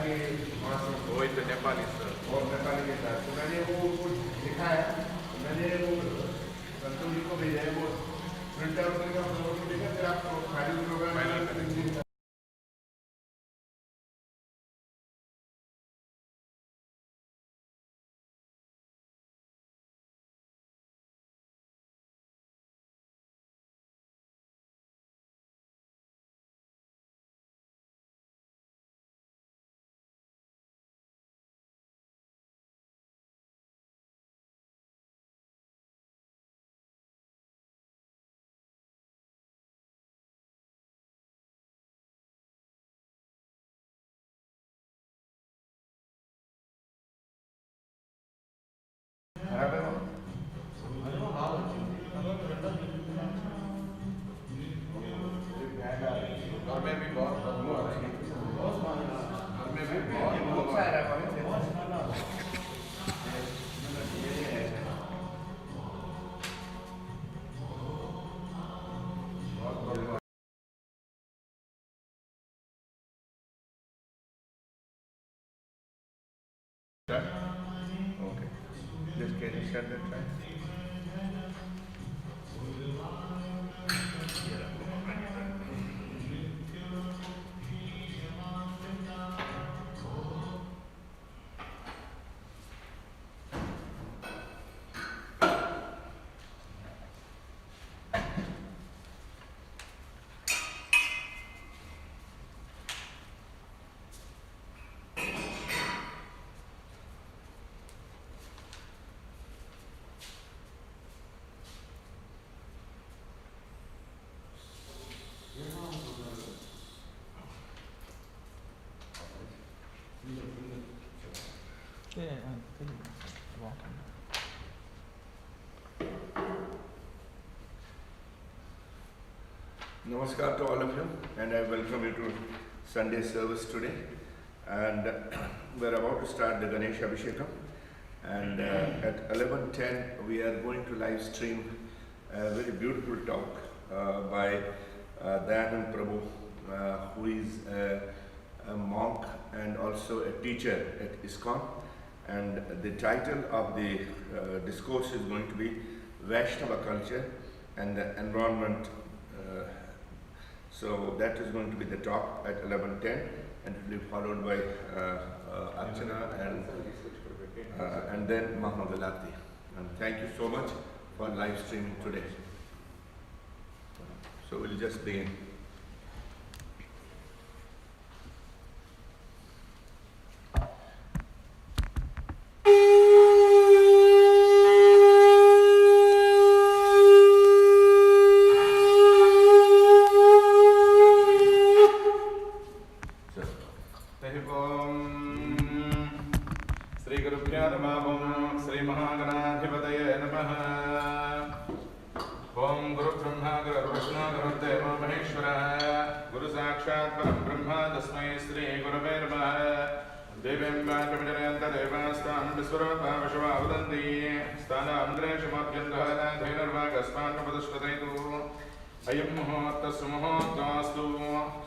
के वो तो नेपाली सर और नेपाली के साथ तो मैंने वो लिखा है, मैंने वो संतोष जी को भेजा है, वो प्रिंट आउट करके आप लोगों को देकर फिर आपको final programme Okay. Just can you share that time? Namaskar to all of you, and I welcome you to Sunday service today. And we're about to start the Ganesha Abhishekam, and at 11:10 we are going to live stream a very beautiful talk by Dayanand Prabhu, who is a monk and also a teacher at ISKCON. And the title of the discourse is going to be Vaishnava Culture and the Environment. So that is going to be the talk at 11:10, and it will be followed by Archana and then Mahamangalarti. And thank you so much for live streaming today. So we'll just begin.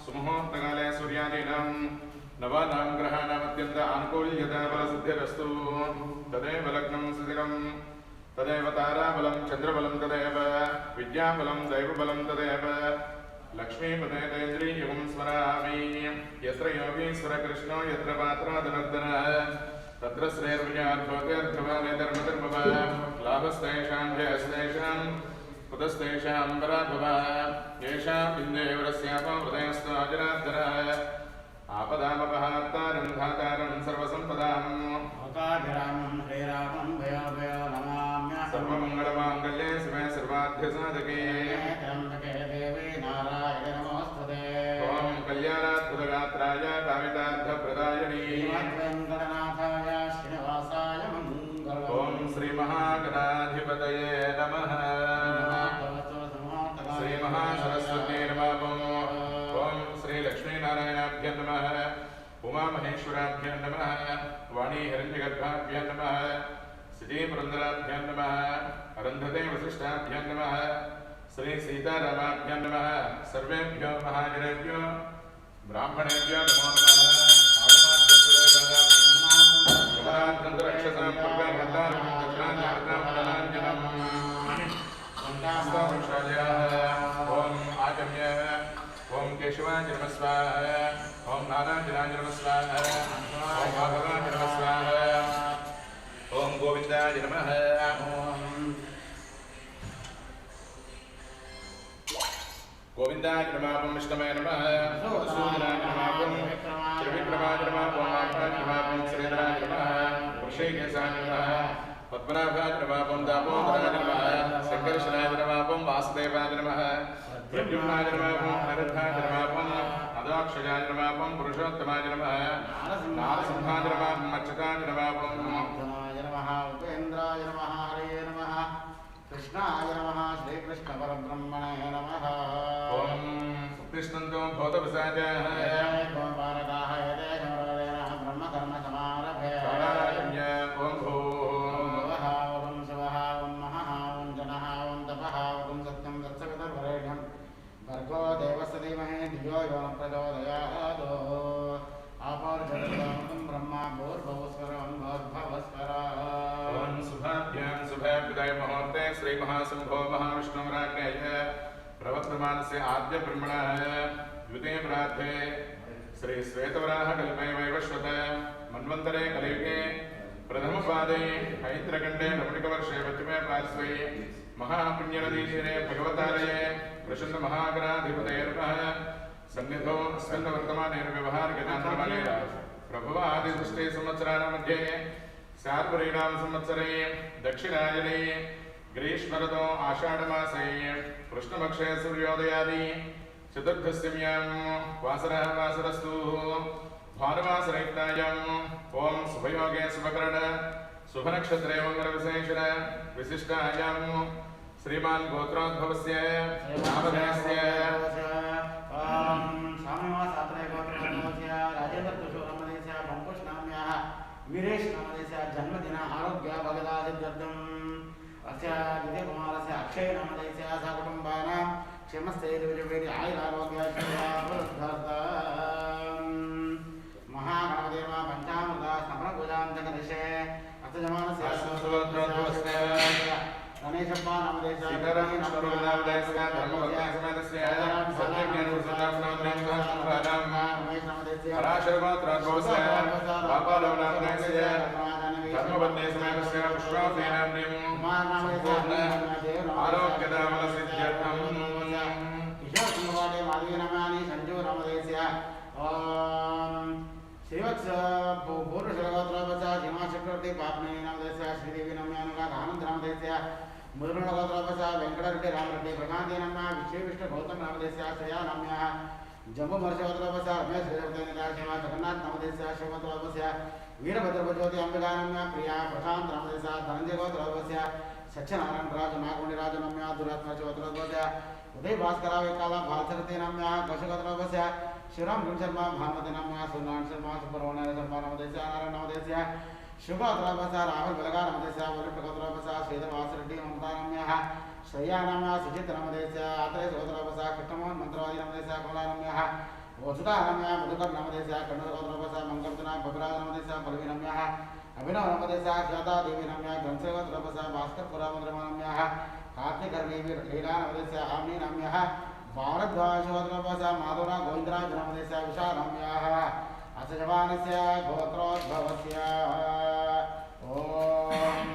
सुमुहूर्तकाले सूर्यादीनां नवानां ग्रहाणामत्यन्त आनुकूल्यता बलसिद्धिरस्तु तदेव लग्नं स्थिरं तदेव ताराबलं चन्द्रबलं तदेव विद्याबलं दैवबलं तदेव लक्ष्मीपते तैन्द्रियं स्मरामि यत्र योगीश्वर कृष्णो यत्र पात्रो धनुर्धनः तत्र श्रेर्विजयाद्भोगेऽर्थवाने धर्मधर्मः लाभस्तेषां जयस्तेषां पुतस्तेषां पराभवः येषां बिन्देवरस्यापो हृदयस्थो अजराद्धरः आपदामपहात्तारं धातारं सर्वसम्पदाम् लोकाभिरामं श्रीरामं भयो नमाम्यहम् सर्वमङ्गलमाङ्गल्ये शिवे सर्वार्थसाधके त्र्यम्बके देवी नारायणे नमोऽस्तुते ॐ कल्याणाद्भुतगात्राय कामितार्थप्रदायिने श्रीमद्वेङ्कटनाथाय श्रीनिवासाय मङ्गलम् ॐ श्रीमहागणाधिपतये नमः श्रीमहासरस्वती नमः ॐ श्रीलक्ष्मीनारायणाभ्यं नमः उमामहेश्वराभ्यं नमः वाणी हिरण्यगर्भाभ्यं नमः श्रीपुरन्दराभ्यं नमः अरुन्धते वसिष्ठाभ्यं नमः श्रीसीतारामाभ्यं नमः सर्वेभ्यो महाजनेभ्यो ब्राह्मणेभ्यो नमो नमः स्वाहा ओम नारायणाय नमः स्वाहा ओम भगवाय नमः स्वाहा ओम गोविंदाय नमः गोविंदाय नमः ओम विष्णवे नमः सूर्याय नमः ओम त्रिविक्रमाय नमः ओम आकाशाय नमः ओम श्रीधराय नमः वृषेकेशाय नमः पद्मनाभाय नमः ओम दामोदराय नमः संकर्षणाय नमः ओम वासुदेवाय नमः प्रद्युम्नाय नमः ओम अनिरुद्धाय नमः ओम अदाक्षयाय नमः ओम पुरुषोत्तमाय नमः नारसिंहाय नमः ओम अच्युताय नमः ओम नारायणाय नमः उपेन्द्राय नमः हरये नमः कृष्णाय नमः श्रीकृष्ण परब्रह्मणे नमः ओम कृष्णन्तो भूतपिशाचाः भारताः यदेशमरोदेनः ब्रह्मकर्म समारभे नारायण्य ओम भुवः ओम शिवः ओम महः ओम जनः ओम तपः ओम सत्यं तत्सवितुर्वरेण्यं भर्गो देवस्य धीमहि धियो यो न प्रचोदयात् आपोर्जगदं ब्रह्मा भूर्भुवस्वरं भूर्भुवस्वरः ओम शुभाभ्यां शुभाभ्युदय मुहूर्ते श्री महाशंभो महाविष्णुराज्ञेय प्रवर्तमानस्य आद्य ब्रह्मणः द्वितीय प्रार्थे श्री श्वेतवराह कल्पे वैवस्वत मन्वन्तरे कलियुगे प्रथमपादे ऐत्रखण्डे रमणिकवर्षे पश्चिमे पार्श्वे महापुण्यनदीतीरे भगवतालये प्रसन्न महागणाधिपतये नमः सन्निधौ अस्मिन् वर्तमाने व्यवहारिकतान्त्रमाने प्रभवादिदृष्टे संवत्सराणां मध्ये शार्वरीणां संवत्सरे दक्षिणायने ग्रीष्मऋतौ आषाढमासे कृष्णपक्षे सूर्योदयादि चतुर्थस्यम्यां वासरः वासरस्तु भानुवासरयुक्तायाम् ओम शुभयोगे शुभकरण शुभनक्षत्रे मङ्गलविशेषण विशिष्टायां श्रीमान् गोत्रोद्भवस्य नामधेयस्य वीरेश नामदेस्य जन्मदिन आरोग्य भगदादित्यर्थम् अस्य विजयकुमारस्य अक्षय नामदेस्य सकुटुम्बानां क्षेमस्थैर्यवीर्य आयुरारोग्यार्थं महागणपति नमः पंचामृत स्नपन पूजान्तकदिशे अस्तजमानस्य गणेशप्पा नामदेस्य सीताराम नामदेस्य धर्मभक्तसमेतस्य पराशरगोत्रोद्भवस्य बापालो नामदेस्य धर्मपत्नीसमेतस्य पुष्पावतीनाम्नीं सम्पूर्ण आरोग्यदामलसिद्ध्यर्थम् किशोरकुमारे माधवीनमानि संजू नामदेस्य श्रीवत्स पूर्वशरगोत्रोपचा जिमाचक्रवर्ती पापनी नामदेस्य श्रीदेवी नम्यानुगा आनंद नामदेस्य मुद्रणगोत्रोपचा वेंकटरेड्डी रामरेड्डी प्रकांति नम्या विश्वेविष्णु गौतम नामदेस्य श्रेया नम्या जम्बू महर्षिगोत्रोपचा रमेश श्रीदेवतेन्द्रशिव जगन्नाथ नामदेस्य शिवगोत्रोपस्य वीरभद्रभज्योति अंबिका नम्या प्रिया प्रशांत नामदेस्य धनंजय गोत्रोपस्य सत्यनारायण राज नागुणिराज नम्या दुरात्मा गोत्रोपस्य उदय भास्कर वेकाला भारतरती नम्या कौशगोत्रोपस्य शिवराम शर्मा भानुमति नम्या सुनारायण शर्मा सुब्रह्मण्य शर्मा नामदेस्य नारायण नामदेस्य शुभगोत्रोपस्य राहुल बलगा नामदेस्य वरुण गोत्रोपस्य श्रीधर वासरेड्डी ममता नम्या श्रेया नम्या सुचित नामदेस्य आत्रेय गोत्रोपस्य कृष्णमोहन मंत्रवादी नामदेस्य कमला नम्या वसुधा नम्या मधुकर नामदेस्य कन्नड़ गोत्रोपस्य मंगलजना बबराज नामदेस्य पल्लवी नम्या अभिनव नामदेस्य ज्योता देवी नम्या ग्रंथ गोत्रोपस्य भास्कर पुरामंद्रमा नम्या कार्तिक लीला नामदेस्य आमनी नम्या भारद्वाज गोत्रोपस्य माधुरा गोविंदराज नामदेस्य विशाल नम्या असजमानस्य गोत्रोद्भवस्य ओम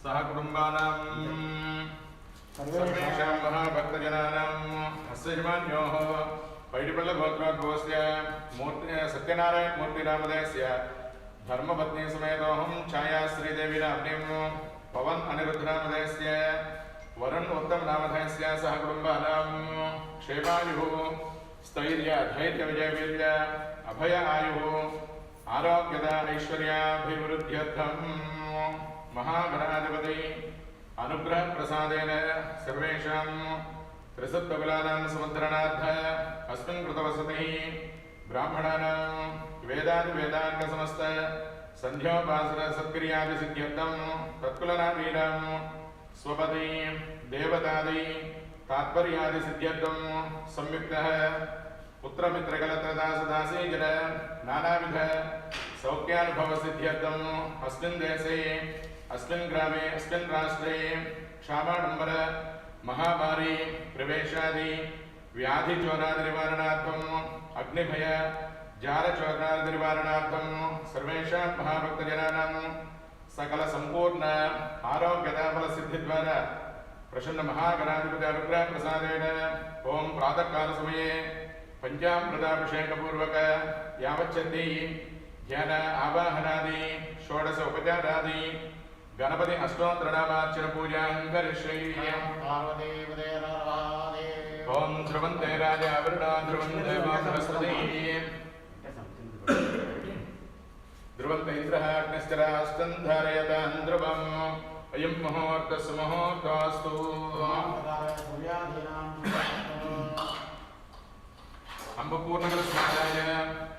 सह कुटुम्बानां सर्वेषां महाभक्तजनानाम् अस्य यजमान्योः पैडिपल्लगोत्रोद्भवस्य सत्यनारायण मूर्तिनामधेयस्य धर्मपत्नी समेतोऽहं छाया श्रीदेवी नाम्नीं पवन अनिरुद्धनामधेयस्य वरुण उत्तम नामधेयस्य सह कुटुम्बानां क्षेमायुः स्थैर्य धैर्य विजयवीर्य अभय आयुः आरोग्यदा ऐश्वर्याभिवृद्ध्यर्थं महागणाधिपति अनुग्रह प्रसादेन सर्वेषां त्रिसत्बलानां समुद्धरणार्थ अस्मिन् कृतवसतिः ब्राह्मणानां वेदादिवेदाङ्ग समस्त संध्योपासना सत्क्रियादि सिद्ध्यर्थं तत्कुलनादीनां स्वपति देवतादि तात्पर्यादि सिद्ध्यर्थं संयुक्तः पुत्रमित्रकलत्रदासदासी जन नानाविध सौख्यानुभव सिद्ध्यर्थं अस्मिन् देशे अस्मिन् ग्रामे अस्मिन् राष्ट्रे क्षामाडम्बर महामारी प्रवेशादि व्याधिचोरादि निवारणार्थम् अग्निभय जालचोरादि निवारणार्थं सर्वेषां महाभक्तजनानां सकल संपूर्ण आरोग्यदाफलसिद्धिद्वारा प्रसन्न महागणाधिपति अनुग्रह प्रसादेन ओं प्रातःकाल समये पंचामृताभिषेकपूर्वक यावच्छन्ति ध्यान आवाहनादि षोडश उपचारादि गणपति अष्टोत्तरनामार्चन पूजां करिष्ये। ओं ध्रुवन्ते राजा वरुणा ध्रुवन्ते सरस्वती ध्रुवन्ते इन्द्रः अग्निश्चराष्टं धारयतां ध्रुवम् अयं मुहूर्तस्य मुहूर्तोऽस्तु। अम्बपूर्णकलस्नानाय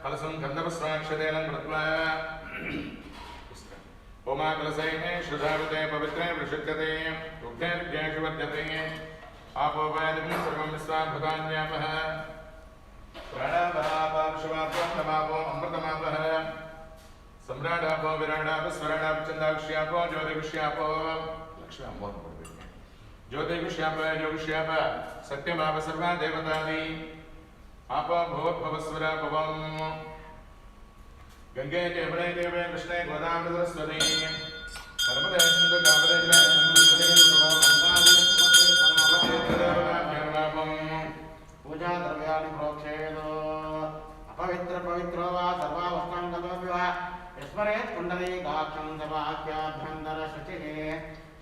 कलशं गन्धपुष्पाक्षतेन कृत्वा होमाकलशेन श्रद्धावते पवित्रे प्रशिक्षते दुग्धैर्घ्येषु वर्ध्यते आपोपादिकं सर्वं विश्वाभूतान्यापः प्राणापापशुभापं नमापो अमृतमापः सम्राडापो विराडापो स्वराडापो चन्दाक्ष्यापो ज्योतिषियापो लक्ष्म्यापो ज्योतिषियापो योगिष्याप सत्यमाप सर्वा देवतादि आप भवस्वरा पवम गंगे यमुने देवे कृष्णे गोदावरी सरस्वती नर्मदे सिंधु कावेरी पूजा द्रव्याणि प्रोक्षेतो अपवित्र पवित्रो वा सर्वावस्थां गतोऽपि वा स्मरेत् पुण्डरीकाक्षं सभाख्याभ्यन्तर शुचिः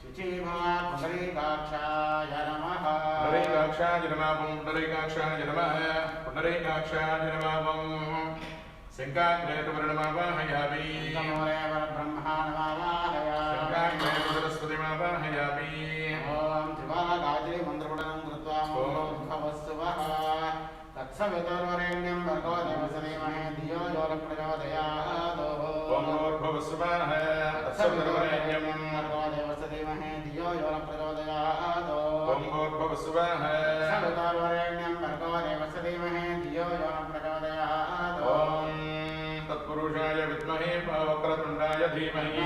शुचि भव पुण्डरीकाक्षाय नमः। पुण्डरीकाक्षाय नमः। पुण्डरीकाक्षाय नमः। पुण्डरीकाक्षाय नमः। शङ्काग्नेतुवर्णमावाहयामि शङ्काग्नेतुसरस्वतीमावाहयामि। ॐ त्रिबालगायत्री मन्त्रपठनं कृत्वा भवस्सुवः तत्सवितुर्वरेण्यं भर्गो देवस्य धीमहि धियो यो न प्रचोदयात्। ॐ भूर्भुवस्सुवः तत्सवितुर्वरेण्यं भर्गो देवस्य धीमहि धियो यो न प्रचोदयात्। ॐ भूर्भुवस्सुवः तत्सवितुर्वरेण्यं भर्गो देवस्य धीमहि धियो यो न प्रचोदयात्। ॐ तत्पुरुषाय विद्महे वक्रतुण्डाय धीमहि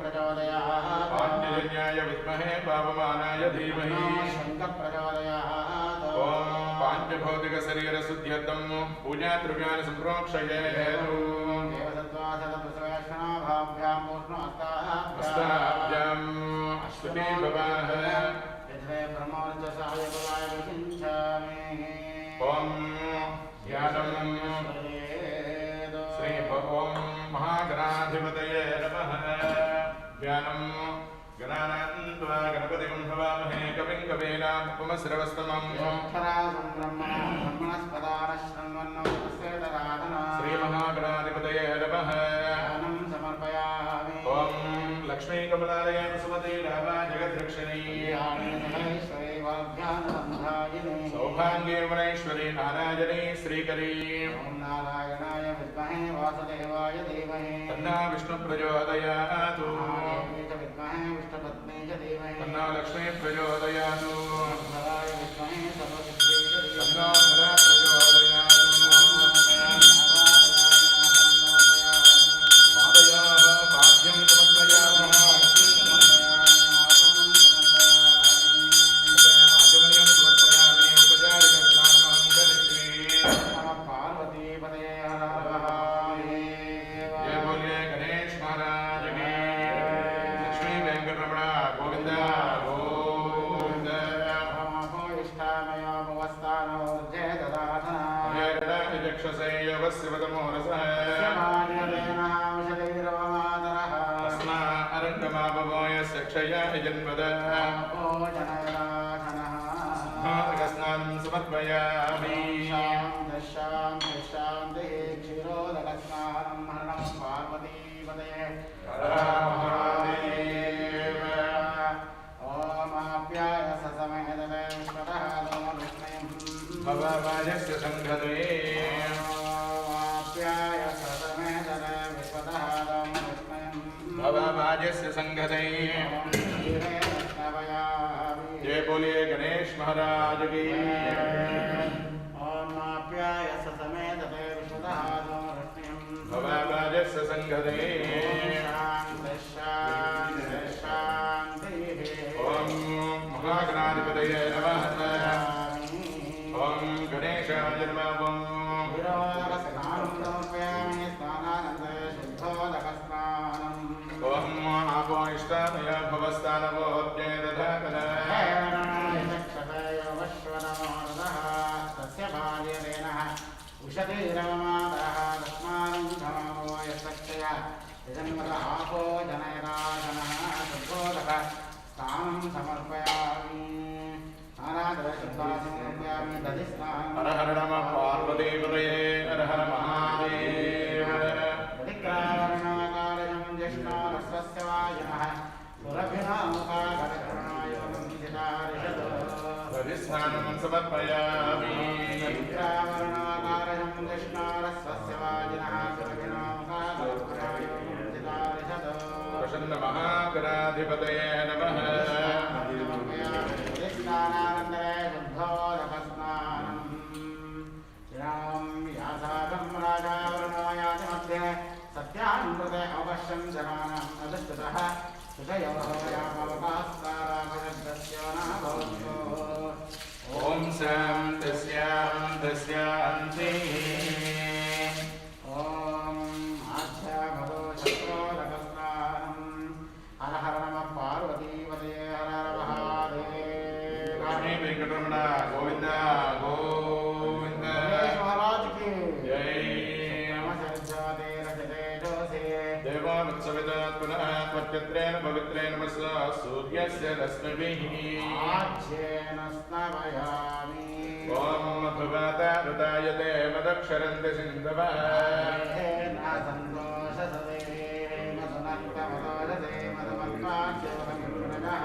प्रचोदयात्। पाञ्चजन्याय विद्महे पावमानाय धीमहि शङ्कर प्रचोदयात्। ॐ पाञ्चभौतिकशरीरशुद्ध्यर्थं पूजाद्रव्याणि सम्प्रोक्षये देवसत्त्वासदप्रसवेषणाभाभ्यां हस्ताभ्याम् अश्वती भवाः यद्वे ब्रह्मवर्चसाय बलाय विचिञ्चामि। ॐ ध्यानं श्री ॐ महागणाधिपतये नमः। ध्यानं गणानान्त्वा गणपतिं भवामहे कविं कवीनाम् उपमश्रवस्तमम् श्रीमहागणाधिपतये नमः। ॐ लक्ष्मीकमलालये सुमते रामा जगद्रक्षिणी सौभाग्ये वनेश्वरी नारायणी श्रीकरी नारायणाय विद्महे वासुदेवाय धीमहि तन्ना विष्णु प्रचोदयातु विद्महे विष्णुपत्नी च धीमहि तन्ना लक्ष्मी प्रचोदयातु विद्महे सर्वसिद्धेश्वरी तन्ना मुदा प्रचोदयातु पादयोः पाद्यं समर्पयामि आचमनीयं समर्पयामि उपचारिकस्नानं करिष्ये। पार्वतीपतये हर हर जय बोलिए गणेश महाराज की। लक्ष्मी वेंकटरमण गोविंद गोविंद। चक्षसे योगस्यवतमोरसः अस्मा अरण्यमापवोयस्य क्षयाय जन्मद स्नानं समर्पयामि। पार्वतीपतये हर महादेव। ओम आप्याय ससमेतवे विश्वतः भववाजस्य संघते आप्याय ससमेतवे विश्वतः भववाजस्य संघते। जय बोलिए गणेश महाराज की। ओम आप्याय ससमेतवे विश्वतः भववाजस्य संघते। शांति शांति गणेशाय नमः विरोधकस्नानं समर्पयामि स्नानानन्तरे शुद्धोदकस्नानम् ओम आपो इष्टामय भवस्तानवोऽद्ये दधातनः तस्य बाल्यदेनः उषतीरवमादः तस्मानं धमो यस्तक्षया यजन्मत आपो जनयदा जनः शुद्धोदक स्नानं समर्पयामि स्नानानन्तरे शुद्धासनं समर्पयामि दधिस्नानं हर हर नमः पार्वतीपतये हर हर महादेव प्रतिक्रावरणाकारजं ज्येष्ठारस्वस्य वाजिनः सुरभिनामुखाकरकरुणायोगं जितारिषद दधिस्नानं समर्पयामि प्रतिक्रावरणाकारजं ज्येष्ठारस्वस्य वाजिनः सुरभिनामुखाकरकरुणायोगं जितारिषद प्रसन्न महागणाधिपतये नमः स्नानानन्तरे शुद्धोदकस्नानम् श्रीरामं यासाकं राजावरुणोयाति मध्ये सत्यानुमृते अवश्यं जनानां नदस्ततः सुषयोः यामवकास्तारामशब्दस्य न भवतो ॐ शान्तिः ॐ आध्यात्मतो शत्रोदकस्नानम् हर हर नमः पार्वतीपतये हर हर महादेव लक्ष्मी वेंकटरमण गोविंद गोविंद महाराज की जय नमस्ते रचते जोसे देवानुत्सविदात् पुनः त्वच्चत्रेण पवित्रेण नमस्सा सूर्यस्य रश्मिभिः आज्येन स्नवयामि ॐ मधुवाता ऋतायते मदक्षरन्ति सिन्धवः न सन्तोषसदे मधुनक्तमदोषसे मधुमन्वाख्यवकमिप्रणः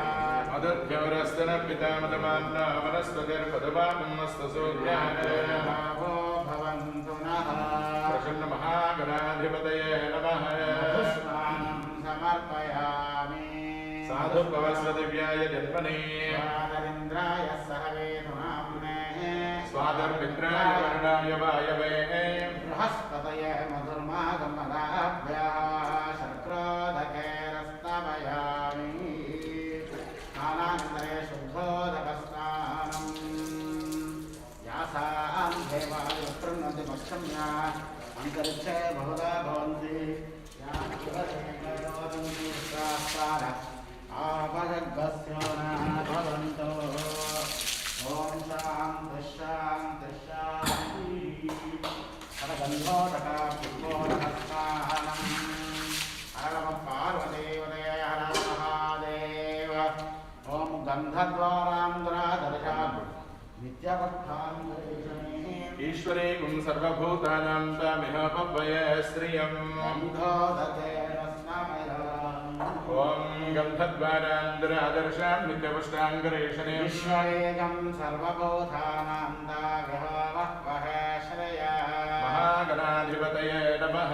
मदद्भ्यवरस्तन पितामदमान्ना वनस्पतिर्पदवामस्तसूर्याभावो भवन्तु नः प्रसन्न महागणाधिपतये नमः स्नानं समर्पयामि साधु पवस्वदिव्याय जन्मने स्वादरिन्द्राय सहवेदुनाम्ने स्वादर्मित्राय वरुणाय वायवे बृहस्पतये मधुर्मागमदाभ्यः शर्क्रोदकेरस्तवयामि स्नानानन्तरे शुद्धोदकस्नानम् यासां देवायुक्तृण्वन्ति मक्षम्या अन्तरिक्षे बहुधा भवन्ति आपजग्गस्य न भवन्तो ॐ शान्तिः हरगन्धोदका पुष्पोदकस्नानम् हर नमः पार्वतीपतये हर महादेव ॐ गन्धद्वारान्तरादर्शात् नित्यपट्टान्तरेशने ईश्वरीं सर्वभूतानां तामिह पवये श्रियम् गन्धोदकेन स्नामयामि ॐ गन्धद्वारान्तरादर्शात् नित्यपट्टान्तरेशने ईश्वरीं सर्वभूतानां तामिह पवये श्रियम् महागणाधिपतये नमः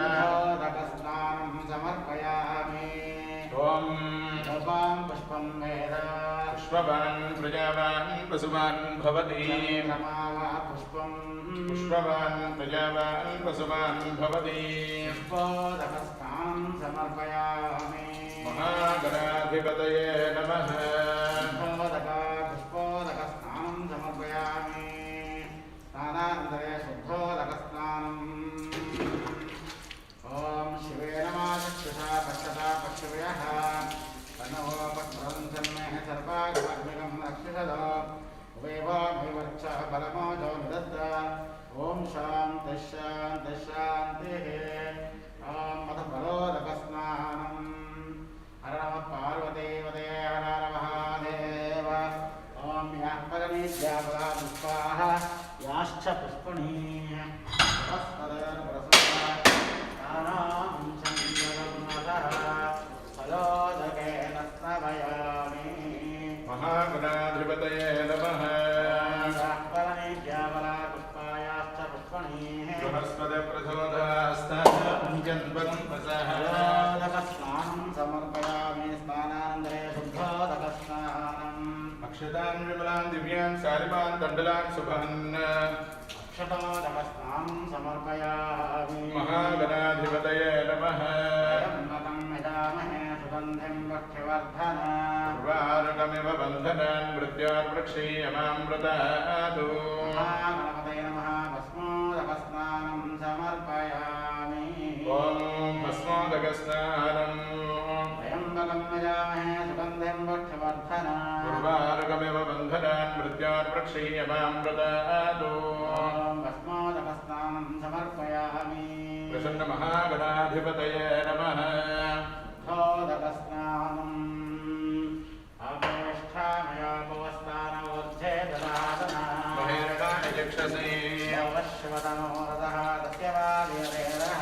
गन्धोदकस्नानं समर्पयामि ॐ धूपं पुष्पं वेद पुष्पवान् प्रजावान् पशुवान् भवति पुष्पवान् प्रजावान् पशुवान् भवति पुष्पोदकस्नानं समर्पयामि महागणाधिपतये नमः पुष्पोदकस्नानं समर्पयामि स्नानानन्तरे शुद्धोदकस्नानम् ॐ शिवे नमः चक्षुषा पश्यता पक्षुभ्यः तन्नो पत्रं जन्मे सर्वाग्निकं रक्षिषद वैवामिवर्च बलमोजो निदद्ध ॐ शान्तिः ॐ मधुबलोदकस्नानम् हर नमः पार्वतीपतये हर हर महादेव ॐ याः परमेद्याबला पुष्पाः याश्च पुष्पणीः फलोदकेन स्नवयामि महागणाधिपतये नमः परमेद्याबला पुष्पायाश्च पुष्पणीः बृहस्पतिप्रचोदयास्तनोदकस्नानं समर्पयामि स्नानानन्तरे शुद्धोदकस्नानम् अक्षतान् विमलान् दिव्यान् शालिमान् दण्डलान् शुभान् अक्षतोदकस्नानं समर्पयामि महागणाधिपतये नमः त्र्यम्बकं यजामहे सुगन्धिं वक्षवर्धन महाभगमिव बन्धनान् मृत्योर्वृक्षीयमामृतादु महागणपतये नमः भस्मोदकस्नानं समर्पयामि ॐ भस्मोदकस्नानम् त्र्यम्बकं यजामहे सुगन्धिं वक्षवर्धना उर्वारुकमिव बन्धनान् मृत्योर्वृक्षीयमामृतादु ॐ भस्मोदकस्नानं समर्पयामि प्रसन्नमहागणाधिपतये नमः भस्मोदकस्नानम् अपेष्ठामयोपवस्थानवोर्धे ददातना महेरणानि चक्षसे अवश्यवतनोरथः तस्य वादिरेरः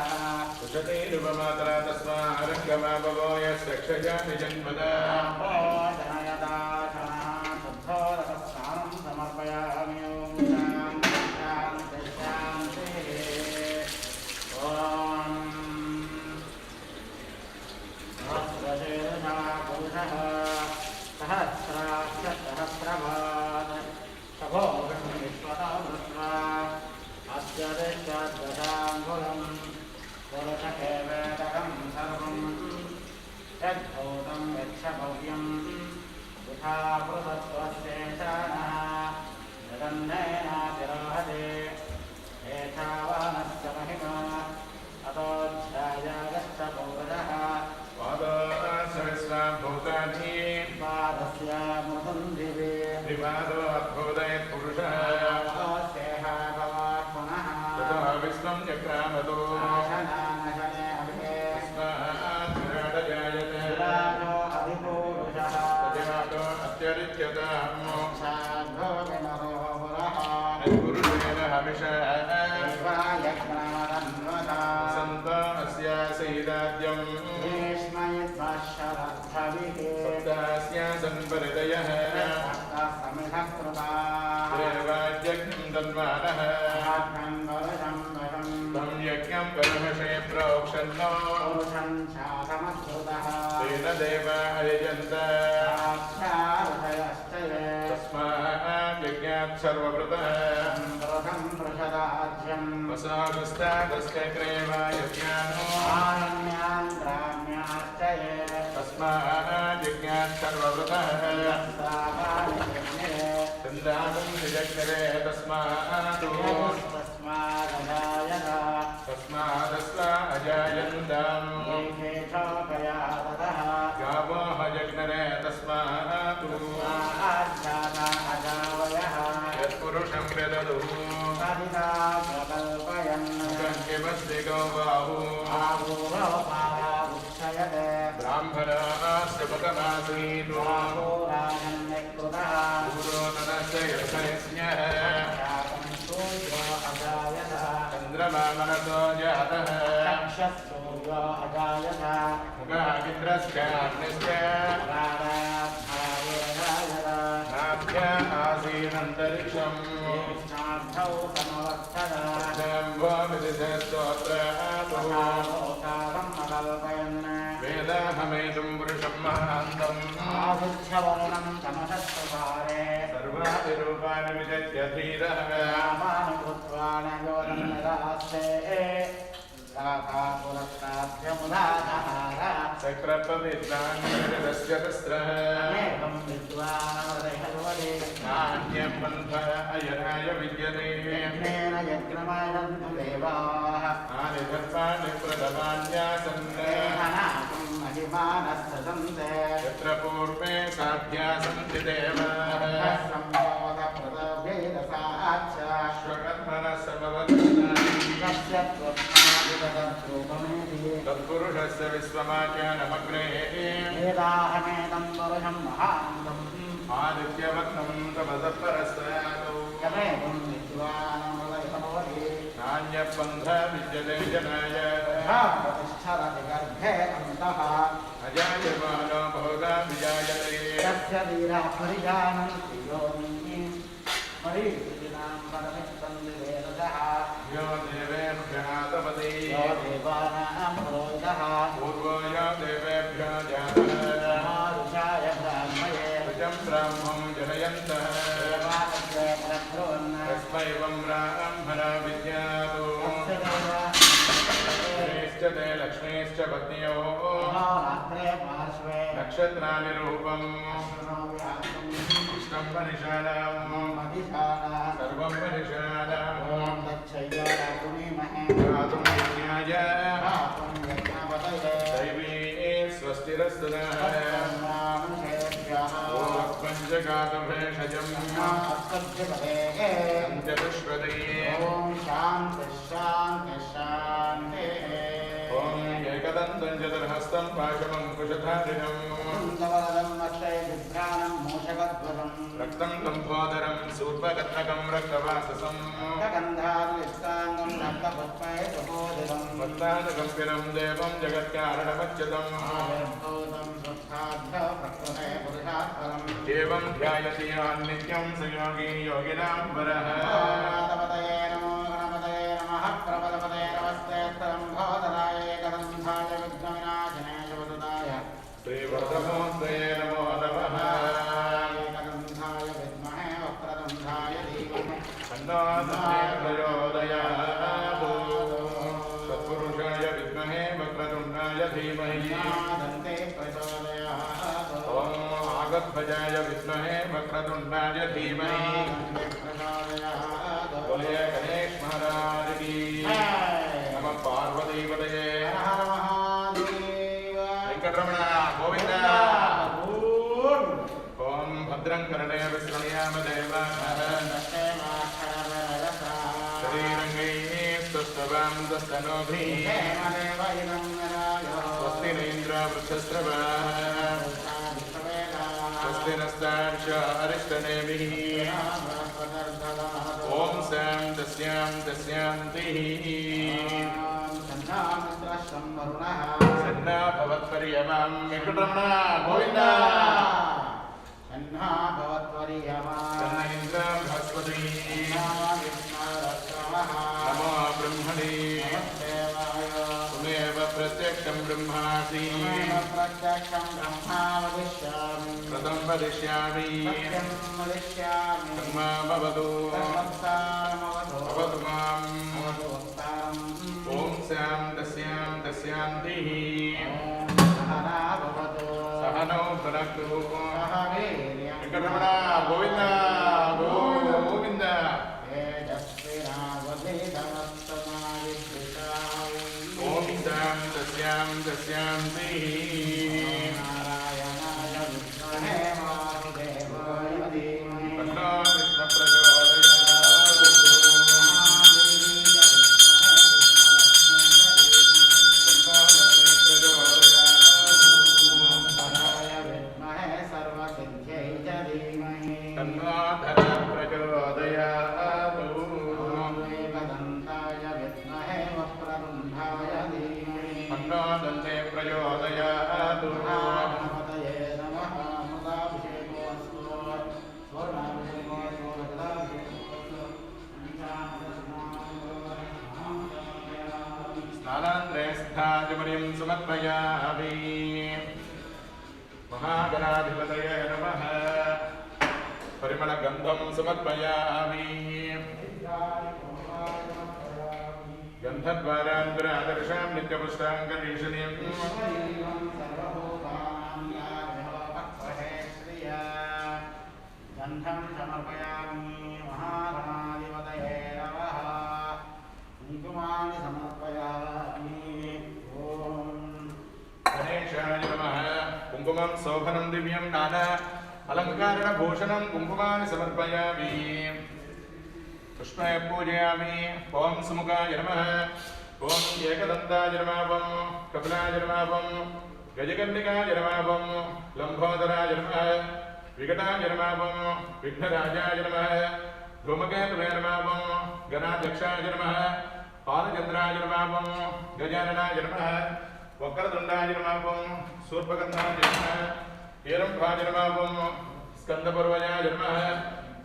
उशतीरुपमात्रा तस्मारङ्गमापवो यस्य क्षयामि जन्मदा जनयदाशनः शुद्धोदकस्नानं समर्पयामि पुरुषः सहस्राक्षसहस्रभात् शभोगं विश्वतो दृष्ट्वा अस्य दशाङ्गुलं पुरुषकेवेदकं सर्वं यद्भूतं यच्छभव्यं यथा पृथत्वस्येषाणः जगन्नेनातिरोहते एतावानस्य महिमा अतोऽध्यायागश्च पौरुषः पादसहस्राभूतानि पादस्य मृदं दिवे विवादो अद्भुतय पुरुषः सेह भवात् पुनः ततो विश्वं चक्रामतो नाशनानशने अभिहे जायते विराजो अधिपूरुषः तजातो अत्यरिच्यताम् मोक्षाद्भो विनरो पुरः पुरुषेण हविषः यज्ञामदन्वता सन्त अस्यासीदाद्यम् भीष्मयद्भाष्यरद्धविः सप्तास्यासन् परिदयः समिधः कृता देवाद्यज्ञं तन्मानः तं यज्ञं परमशे प्रोक्षन्नो पुरुषं शासमश्रुतः तेन देवा अयजन्त साक्षादयश्च ये तस्मात् यज्ञात् सर्ववृतः पुरुषं पृषदाज्यं वसागस्तादस्कग्रे वा यज्ञानो आरण्यान् ग्राम्याश्च ये तस्मात् यज्ञात् सर्ववृतः सापानिजज्ञे चन्दानं निजग्रे तस्मात् तस्मादस्वा अजायन्ताम् येषोपया ततः गावो हजग्नरे तस्मात् आज्ञाता अजावयः यत्पुरुषं विदधु कविता प्रकल्पयन् किमस्ति गौबाहु आगोरोपायामुक्षयते ब्राह्मणास्य पतमासीत् आगोराजन्यकृतः पूरोदनस्य यथैस्न्यः जातं सूर्यो अजायत चन्द्रमा मनसो जातः चक्षसूर्यो अजायत मुखागिन्द्रश्चाग्निश्च प्राणाभावेनायत नाभ्य आसीदन्तरिक्षम् कृष्णार्थौ समवस्थत शम्भो विदिशस्तोत्रातु लोकारम् अकल्पयन् वेदाहमेतुं पुरुषं महान्तम् आहुच्छवर्णं तमसत्सुभारे सर्वादिरूपाणि विजज्य धीरः रामानि कृत्वा न योजनदास्ते राधा पुरस्ताभ्यमुदाधार चक्रपविद्वान्यस्य तस्रः अनेकं विद्वानवदे नान्यं पन्थ अयनाय विद्यते यज्ञेन यज्ञमायन्तु देवाः नानि धर्माणि प्रथमान्यासन् देहनाकं महिमानस्तन्ते यत्र पूर्वे साध्या सन्ति देवाः सम्बोधप्रदभेदसाच्च स्वकर्मणः समवदन्ति तस्य त्वत्मादितद्रूपमेति तत्पुरुषस्य विश्वमाख्यानमग्रे वेदाहमेदं पुरुषं महान्तम् आदित्यवत्नं तपसः परस्तादौ यमेवं विद्वानमृतभवति नान्यपन्थ विद्यते जनाय प्रतिष्ठरति गर्भे अन्तः अजायमानो बहुधा विजायते तस्य वीराः परिजानन्ति योनि मरीचिनां परमिष्टं विवेदः यो देवेभ्यः तपति यो देवानां पुरोहितः पूर्वो यो देवेभ्यो जातः मारुषाय ब्राह्मये ऋचं ब्राह्मं जनयन्तः देवानस्य परब्रुवन् तस्मै वं ब्राह्मणा विद्यातो श्रेश्च ते लक्ष्मीश्च पत्न्योः रात्रे पार्श्वे नक्षत्राणि रूपम् अश्विनो विहार परिशालाम् सर्वं परिशालाम् ओम तच्छैव रातुमीमहे गातुं यज्ञाय दैवी स्वस्तिरस्तु नः पंचगातं भेषजम् चतुष्पदये ओम शांति शांति शांति ओम एकदन्तं चतुर्हस्तं पाशमङ्कुशधारिणम् रक्तं लम्बोदरं सूर्पकर्णकं रक्तवाससं भक्तानुकम्पिनं देवं जगत्कारणमच्युतम् एवं ध्यायति नित्यं स योगी योगिनां वरः श्रीवरदमोऽस्ते नमो नमः प्रचोदयात् सत्पुरुषाय विद्महे वक्रतुण्डाय धीमहि ॐ आगध्वजाय विद्महे वक्रतुण्डाय धीमहि बोले गणेश महाराज की नमः पार्वतीपतये वेंकटरमण गोविंद ओम भद्रं कर्णे विष्णुयाम देवाः शरीरंगैस्तवां दस्तनोभिः स्वस्ति नेन्द्र वृक्षस्रवाः स्वस्ति नस्तार्क्ष अरिष्टनेमिः ओम शान्तिः सन्ना भवत्पर्यमां वेंकटरमण गोविंद सन्ना भवत्पर्यमां सन्न इन्द्र बृहस्पति नमो ब्रह्मणे त्वमेव प्रत्यक्षं ब्रह्मासि व्रतं वदिष्यामि कर्म भवतु भवतु माम् ॐ शान्तिः सहनौ भुनक्तु वेंकटरमण गोविंद गोविंद ओम शान्तिः तन्नो कृष्ण स्नानान्द्रेष्ठाजमर्यं समर्पयामि महागणाधिपतये नमः परिमलगन्धं समर्पयामि गन्धद्वारान्तरादर्शां नित्यपुष्टाङ्गरीषणीं गन्धं समर्पयामि महागणाधिपतये नमः कुङ्कुमानि समर्पयामि ॐ गणेशाय नमः कुङ्कुमं शोभनं दिव्यं नाना अलङ्कारणभूषणं कुङ्कुमानि समर्पयामि पुष्पे पूजयामि ॐ सुमुखाय नमः ॐ एकदन्ताय नमः ॐ कपिलाय नमः ॐ गजकर्णिकाय नमः ॐ लम्बोदराय नमः विकटाय नमः ॐ विघ्नराजाय नमः धूमकेतवे नमः ॐ गणाध्यक्षाय नमः पालचन्द्राय नमः ॐ गजाननाय नमः वक्रतुण्डाय नमः ॐ शूर्पकर्णाय नमः हेरम्भाय नमः ॐ स्कन्दपूर्वजाय नमः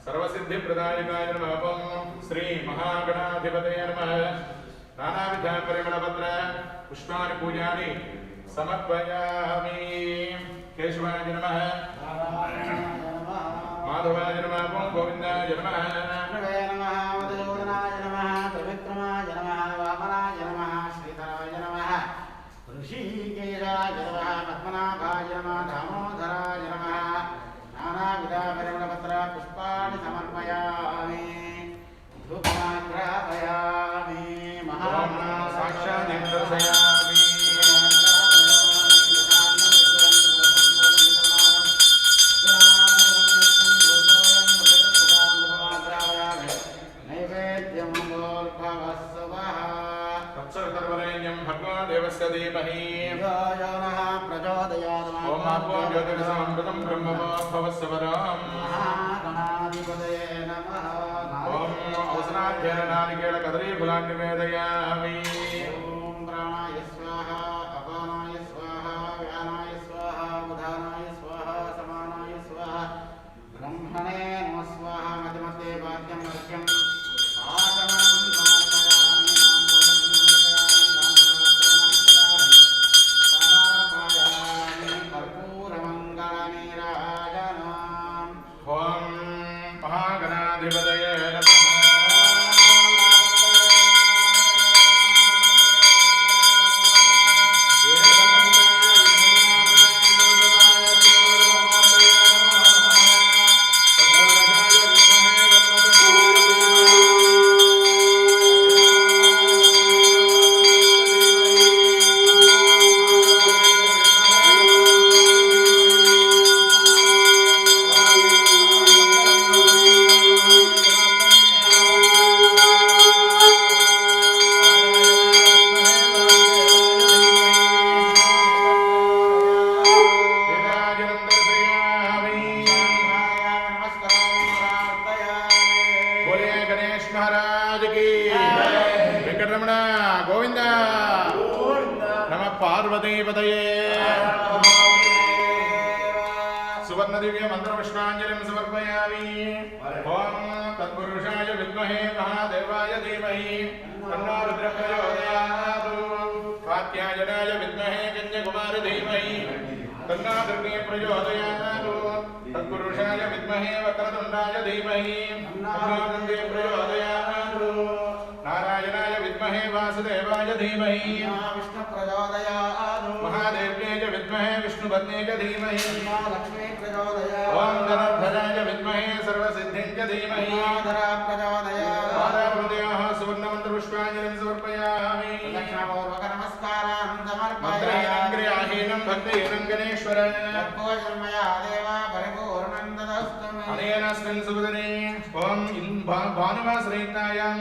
सर्वसिद्धिप्रदायकाय नमः ॐ श्री महागणाधिपतये नमः नानाविध परिमलपत्र पुष्पाणि पूजानि समर्पयामि केशवाय नमः माधवाय नमः ॐ गोविन्दाय नमः मधुसूदनाय नमः त्रिविक्रमाय नमः वामनाय नमः श्रीधराय नमः ऋषिकेशाय नमः पद्मनाभाय नमः दामोदराय नमः नानाविध परिमलपत्र पुष्प महापूर्व ज्योतिषामृतं ब्रह्मभवस्वराम महागणाधिपतये नमः ओम अवसनाध्ययन नारिकेल कदली फलान् निवेदयामि ओम प्राणाय स्वाहा अपानाय स्वाहा व्यानाय स्वाहा उदानाय स्वाहा समानाय स्वाहा ब्रह्मणे नमः स्वाहा मध्यमध्ये वाक्यं वाक्यं आचमनं समर्पयामि समर्पयामि कर्पूरमङ्गलनीराजनम् ओम महागणाधिपतये नमः बोले गणेश महाराज की वेंकटरमण गोविंद नमः पार्वती पतये सुवर्ण दिव्य मंत्र पुष्पांजलिं समर्पयामि ओम तत्पुरुषाय विद्महे महादेवाय धीमहि तन्नो रुद्रः प्रचोदयात् कात्यायनाय विद्महे कन्याकुमारी धीमहि तन्नो दुर्गे प्रचोदयात् तत्पुरुषाय विद्महे वक्रतुण्डाय धीमहि तन्नो गङ्गे प्रचोदयात् नारायणाय विद्महे वासुदेवाय धीमहि विष्णु प्रचोदयात् महादेव्यै च विद्महे विष्णुपत्न्यै च धीमहि लक्ष्मी प्रचोदयात् ओम धनुर्धराय विद्महे सर्वसिद्धिं च धीमहि धरा प्रचोदयात् पादाभृतयोः सुवर्णमन्त्रपुष्पाञ्जलिं समर्पयामि दक्षिणपूर्वक नमस्कारान् समर्पयामि मन्त्रहीनं क्रियाहीनं भक्तिहीनं गणेश्वर तत्पूजन्मया देवा परिपूर्णं ददस्तु मे अनेनस्मिन् सुबुदिने ओम भानुवासरहितायां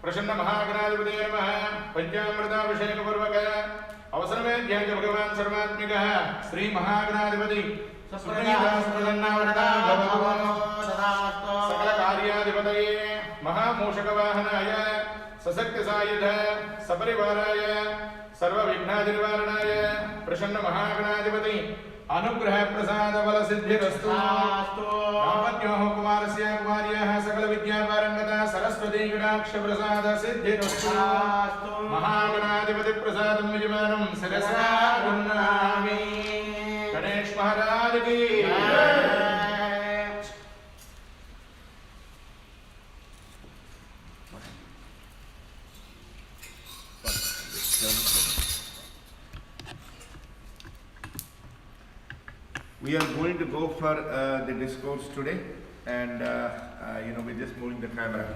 प्रसन्न महागणाधिपतये नमः पंचामृताभिषेकपूर्वक अवसरमेध्याय भगवान् सर्वात्मिकः श्री महागणाधिपति सुप्रसन्नावरदा भवतु सकल कार्याधिपतये महामूषकवाहनाय सशक्तिसायुध सपरिवाराय सर्वविघ्नादिनिवारणाय प्रसन्न महागणाधिपति अनुग्रह प्रसाद बल सिद्धिरस्तु दाम्पत्योः कुमारस्य कुमार्याः सकल विद्यापारंगता सरस्वती कटाक्ष प्रसाद सिद्धिरस्तु महागणाधिपति प्रसादं यजमानं शिरसा गृह्णामि गणेश महाराज की We are going to go for the discourse today, and we're just moving the camera.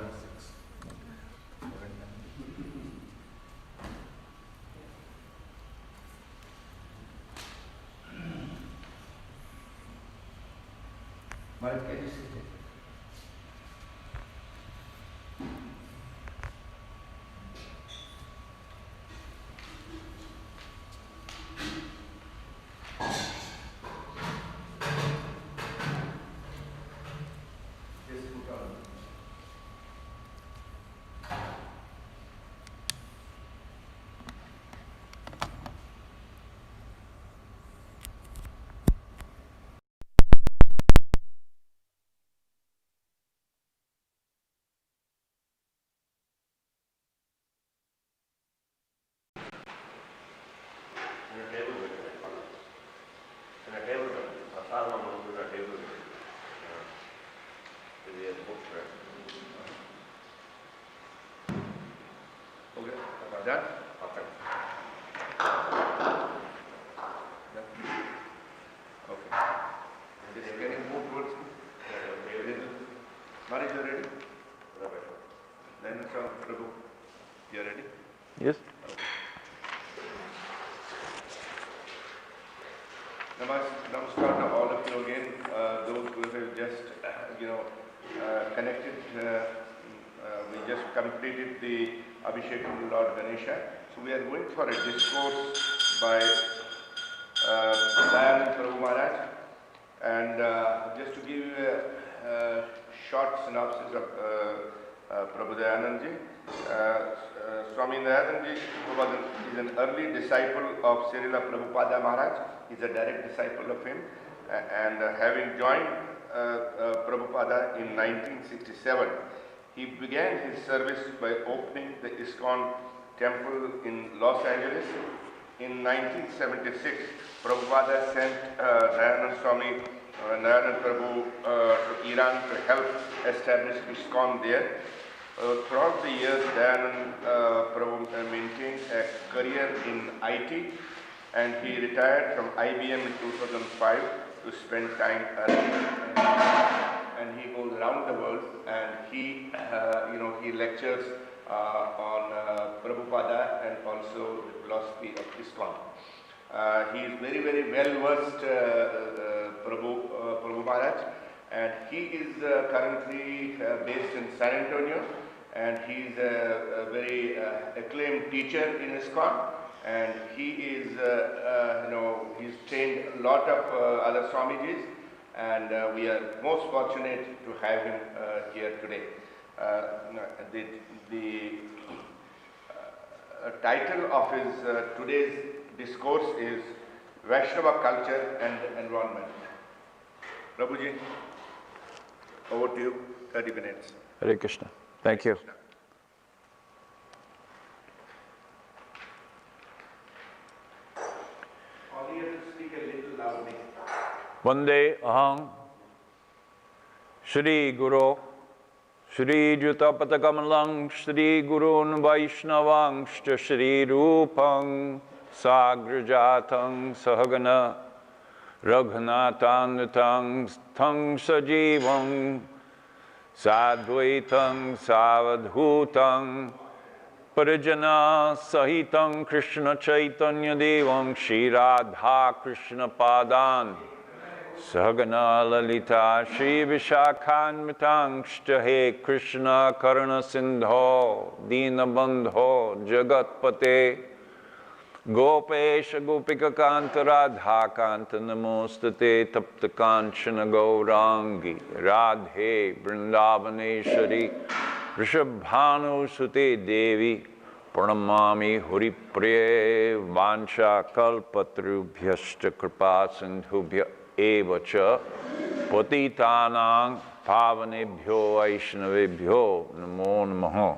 Bharat, can you sit there? Done? Okay. Okay. Just can you move towards me? Maharaj, you ready? Then Prabhu, you ready? Yes. Okay. Namaskar to all of you again. Those who have just, connected. We just completed the Abhishekam Lord Ganesha. So we are going for a discourse by Dayanand Prabhu Maharaj. And just to give you a short synopsis of Prabhu Dayanandji, Swami Dayanandji is an early disciple of Srila Prabhupada Maharaj. He's a direct disciple of him, and having joined Prabhupada in 1967, he began his service by opening the ISKCON temple in Los Angeles. In 1976, Prabhupada sent Dayanand Swami, Dayanand Prabhu to Iran to help establish ISKCON there. Throughout the years, Dayanand Prabhu maintained a career in IT, and he retired from IBM in 2005 to spend time and he goes around the world, and he he lectures on Prabhupada and also the philosophy of ISKCON. He is very, very well versed, Prabhu Maharaj, and he is currently based in San Antonio, and he is a very acclaimed teacher in ISKCON, and he is, he's trained a lot of other Swamijis, and we are most fortunate to have him here today. The title of his today's discourse is Vaishnava Culture and Environment. Prabhuji, over to you, 30 minutes. Hare Krishna. Thank you. Only have to speak a little loudly. Vande aham Shri Guru Shri Jutapatakamalং Shri Gurun Vaishnavangscha Shri Rupang Sagrajatam Sahagana Raghunathanutang Tang Sajivam Sadvaitam Savadhutam Parijana Sahitam Krishna Chaitanya Devam Shri Radha Krishna Padan Sahagana Lalita Shri Vishakhanmitangshcha He Krishna Karana Sindho Dina Bandho Jagatpate Gopesha Gopika Kanta Radha Kanta Namostate Tapta Kanchana Gaurangi Radhe Vrindavaneshwari Rishabhanu Sute Devi Pranamami Huripriye Vancha Kalpatrubhyashcha Kripa Sindhubhya Eva cha Patitanang Pavanebhyo Vaishnavebhyo Namo Namaha.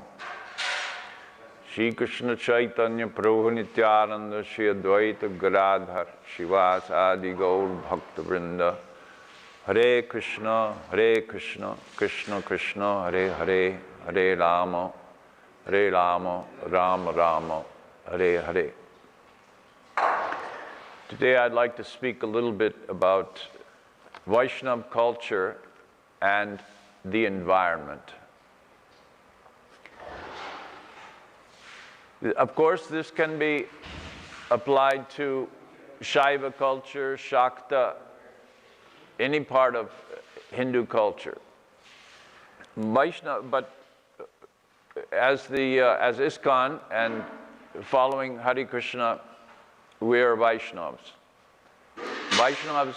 Shri Krishna Chaitanya Prabhu Nityananda Shri Advaita Gadadhar Shivas Adi Gaur Bhakta Vrinda. Hare Krishna, Krishna Krishna, Hare Hare, Hare Rama, Rama Rama, Hare Hare. Today I'd like to speak a little bit about Vaishnava culture and the environment. Of course, this can be applied to Shaiva culture, Shakta, any part of Hindu culture. Vaishnava, but as ISKCON and following Hare Krishna, we are Vaishnavas. Vaishnavas,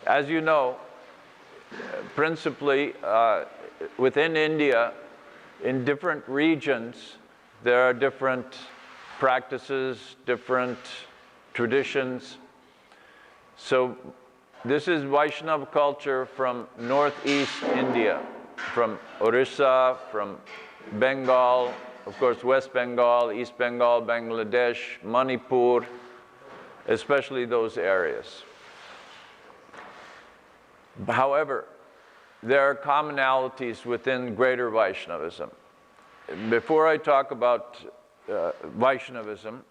as you know, principally within India, in different regions, there are different practices, different traditions. So this is Vaishnava culture from northeast India, from Orissa, from Bengal, of course West Bengal, East Bengal, Bangladesh, Manipur, especially those areas. However, there are commonalities within greater Vaishnavism. Before I talk about Vaishnavism,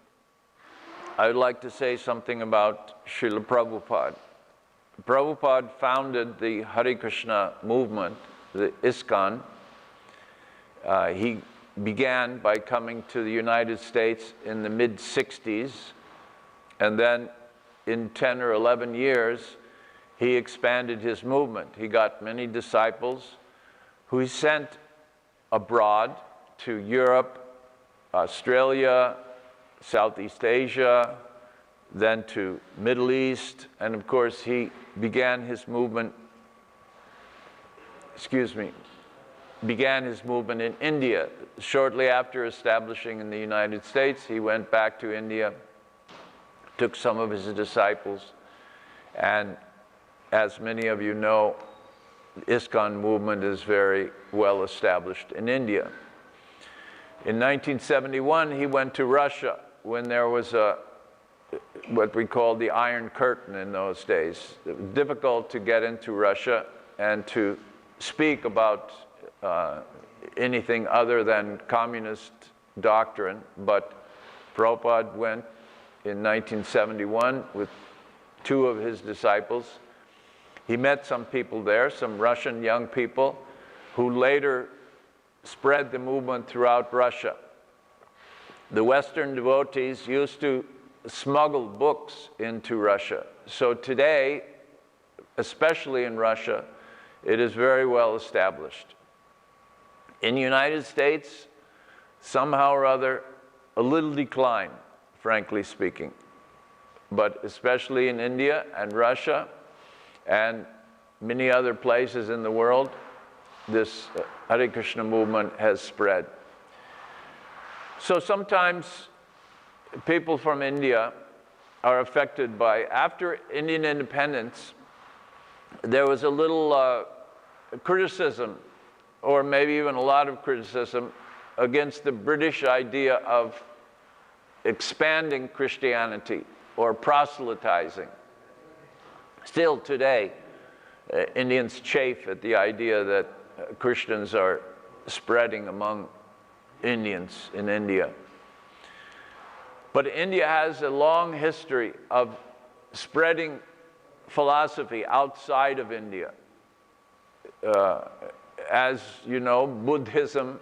I would like to say something about Srila Prabhupada. Prabhupada founded the Hare Krishna movement, the ISKCON. He began by coming to the United States in the mid-60s, and then in 10 or 11 years, he expanded his movement. He got many disciples who he sent abroad to Europe, Australia, Southeast Asia, then to Middle East, and of course he began his movement, in India. Shortly after establishing in the United States, he went back to India, took some of his disciples, and as many of you know, the ISKCON movement is very well established in India. In 1971, he went to Russia when there was what we called the Iron Curtain in those days. It was difficult to get into Russia and to speak about anything other than communist doctrine, but Prabhupada went in 1971 with 2 of his disciples. He met some people there, some Russian young people, who later spread the movement throughout Russia. The Western devotees used to smuggle books into Russia. So today, especially in Russia, it is very well established. In the United States, somehow or other, a little decline, frankly speaking. But especially in India and Russia and many other places in the world, this Hare Krishna movement has spread. So sometimes people from India are affected by, after Indian independence, there was a little criticism, or maybe even a lot of criticism, against the British idea of expanding Christianity or proselytizing. Still today, Indians chafe at the idea that Christians are spreading among Indians in India. But India has a long history of spreading philosophy outside of India. As you know, Buddhism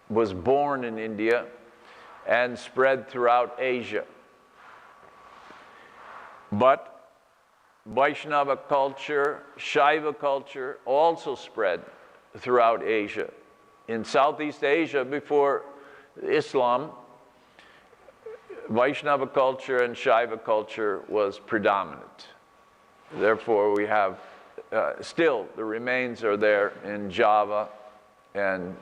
was born in India and spread throughout Asia. But Vaishnava culture, Shaiva culture also spread throughout Asia. In Southeast Asia, before Islam, Vaishnava culture and Shaiva culture was predominant. Therefore, we have still, the remains are there in Java and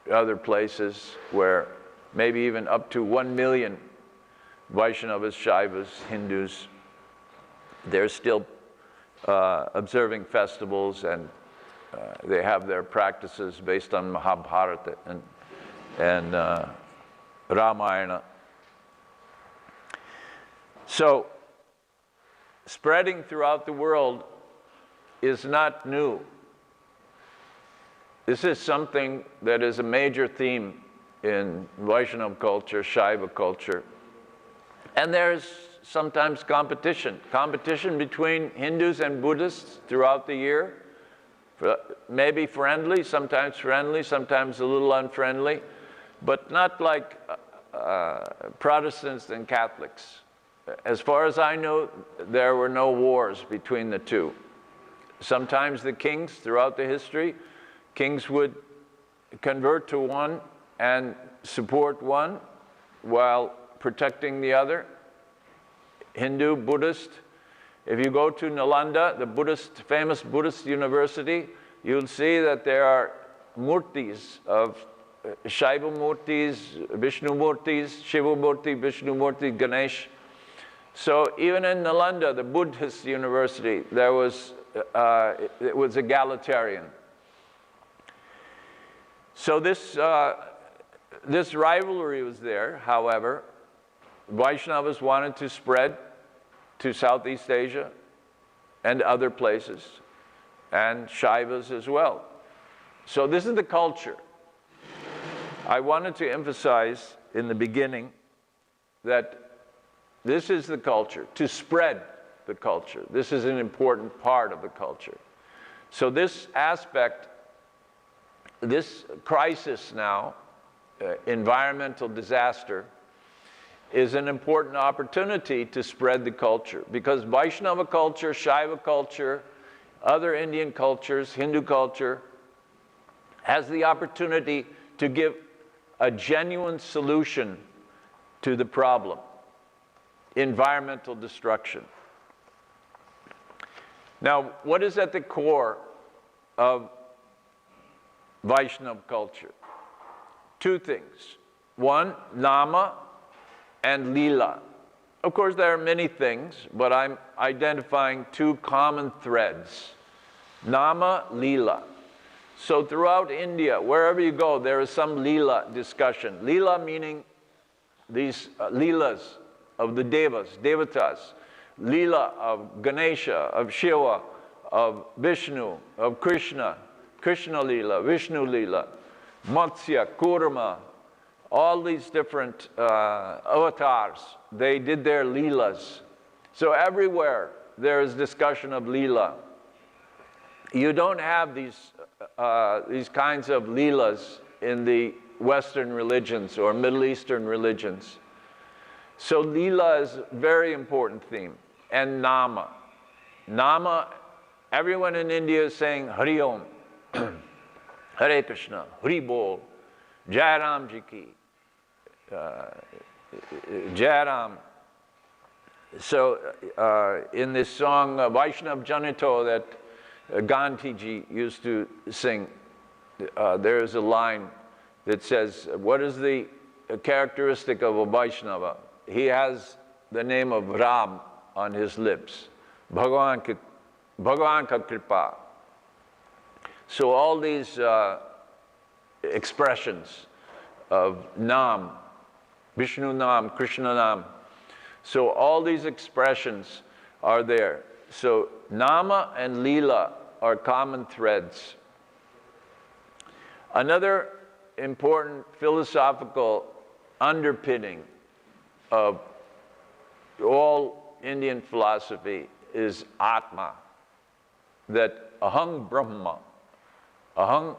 other places where maybe even up to 1 million Vaishnavas, Shaivas, Hindus, they're still observing festivals, and they have their practices based on Mahabharata and Ramayana. So, spreading throughout the world is not new. This is something that is a major theme in Vaishnava culture, Shaiva culture. And there's sometimes competition between Hindus and Buddhists throughout the year. Maybe friendly, sometimes a little unfriendly, but not like Protestants and Catholics. As far as I know, there were no wars between the two. Sometimes the kings, throughout the history, kings would convert to one and support one while protecting the other. Hindu, Buddhist. If you go to Nalanda, the famous Buddhist university, you'll see that there are murtis of Shaiva murtis, Vishnu murtis, Shiva murti, Vishnu murti, Ganesh. So even in Nalanda, the Buddhist university, there was it was egalitarian. So this rivalry was there. However, Vaishnavas wanted to spread to Southeast Asia and other places, and Shaivas as well. So this is the culture. I wanted to emphasize in the beginning that this is the culture, to spread the culture. This is an important part of the culture. So this aspect, this crisis now, environmental disaster, is an important opportunity to spread the culture, because Vaishnava culture, Shaiva culture, other Indian cultures, Hindu culture, has the opportunity to give a genuine solution to the problem. environmental destruction. Now, what is at the core of Vaishnava culture? Two things. One, Nama and Leela. Of course, there are many things, but I'm identifying two common threads. Nama, Leela. So throughout India, wherever you go, there is some Leela discussion. Leela meaning these Leelas of the Devas, Devatas. Leela of Ganesha, of Shiva, of Vishnu, of Krishna, Krishna Leela, Vishnu Leela, Matsya, Kurma, all these different avatars, they did their Leelas. So everywhere there is discussion of Leela. You don't have these kinds of Leelas in the Western religions or Middle Eastern religions. So Leela is a very important theme. And Nama. Nama, everyone in India is saying Hari Om, Hare Krishna, Hari Bol, Jai Ram Ji Ki, Jai Ram. So in this song Vaishnav Janito that Gandhi Ji used to sing, there is a line that says, what is the characteristic of a Vaishnava? He has the name of Ram on his lips. Bhagavan ka kripa. So all these expressions of Nam, Vishnu Nam, Krishna Nam, so all these expressions are there. So Nama and Leela are common threads. Another important philosophical underpinning of all Indian philosophy is Atma, that Aham Brahma, Aham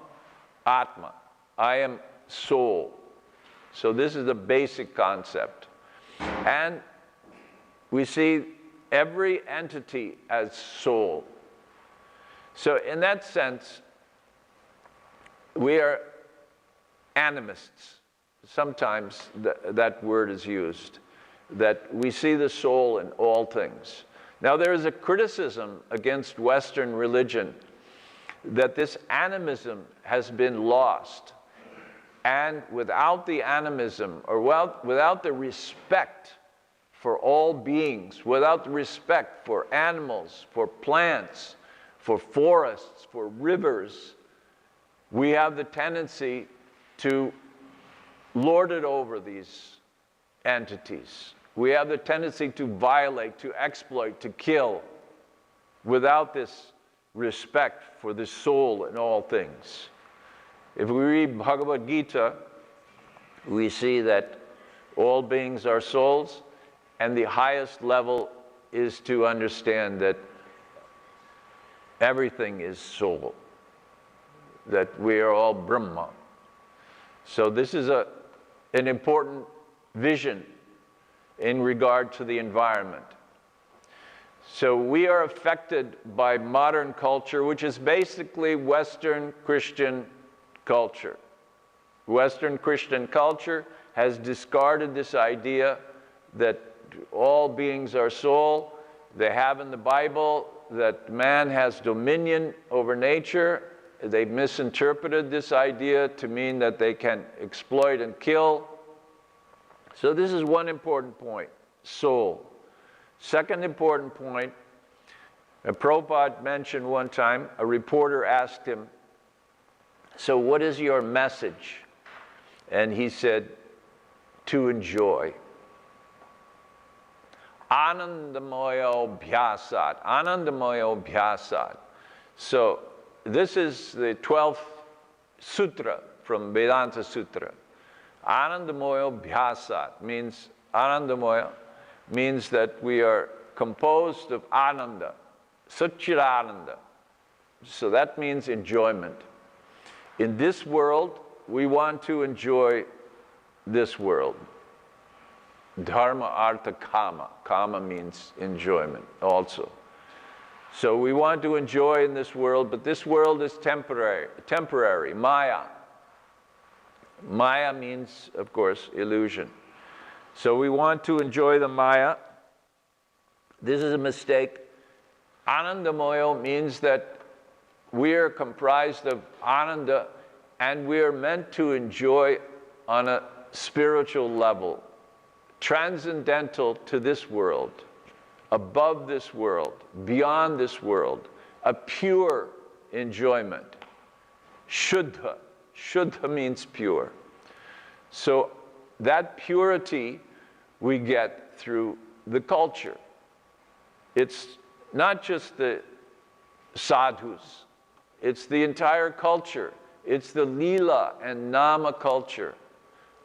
Atma, I am soul. So this is the basic concept. And we see every entity as soul. So in that sense, we are animists. Sometimes that word is used, that we see the soul in all things. Now there is a criticism against Western religion that this animism has been lost. And without the animism, or without the respect for all beings, without the respect for animals, for plants, for forests, for rivers, we have the tendency to lord it over these entities. We have the tendency to violate, to exploit, to kill, without this respect for the soul in all things. If we read Bhagavad Gita, we see that all beings are souls, and the highest level is to understand that everything is soul, that we are all Brahma. So this is an important vision in regard to the environment. So we are affected by modern culture, which is basically Western Christian culture. Western Christian culture has discarded this idea that all beings are soul. They have in the Bible that man has dominion over nature. They've misinterpreted this idea to mean that they can exploit and kill. So this is one important point, soul. Second important point, Prabhupada mentioned one time, a reporter asked him, so what is your message? And he said, to enjoy. Anandamoyo bhyasat, Anandamoyo bhyasat. So this is the 12th sutra from Vedanta Sutra. Anandamoyo bhyasat means, Anandamoya means that we are composed of Ananda, Satchidananda. So that means enjoyment. In this world, we want to enjoy this world. Dharma, artha, kama. Kama means enjoyment also. So we want to enjoy in this world, but this world is temporary, maya. Maya means, of course, illusion. So we want to enjoy the maya, This is a mistake. Anandamoyo means that we are comprised of ananda, and we are meant to enjoy on a spiritual level, transcendental to this world, above this world, beyond this world, a pure enjoyment. Shuddha. Shuddha means pure. So that purity we get through the culture. It's not just the sadhus, it's the entire culture. It's the lila and nama culture.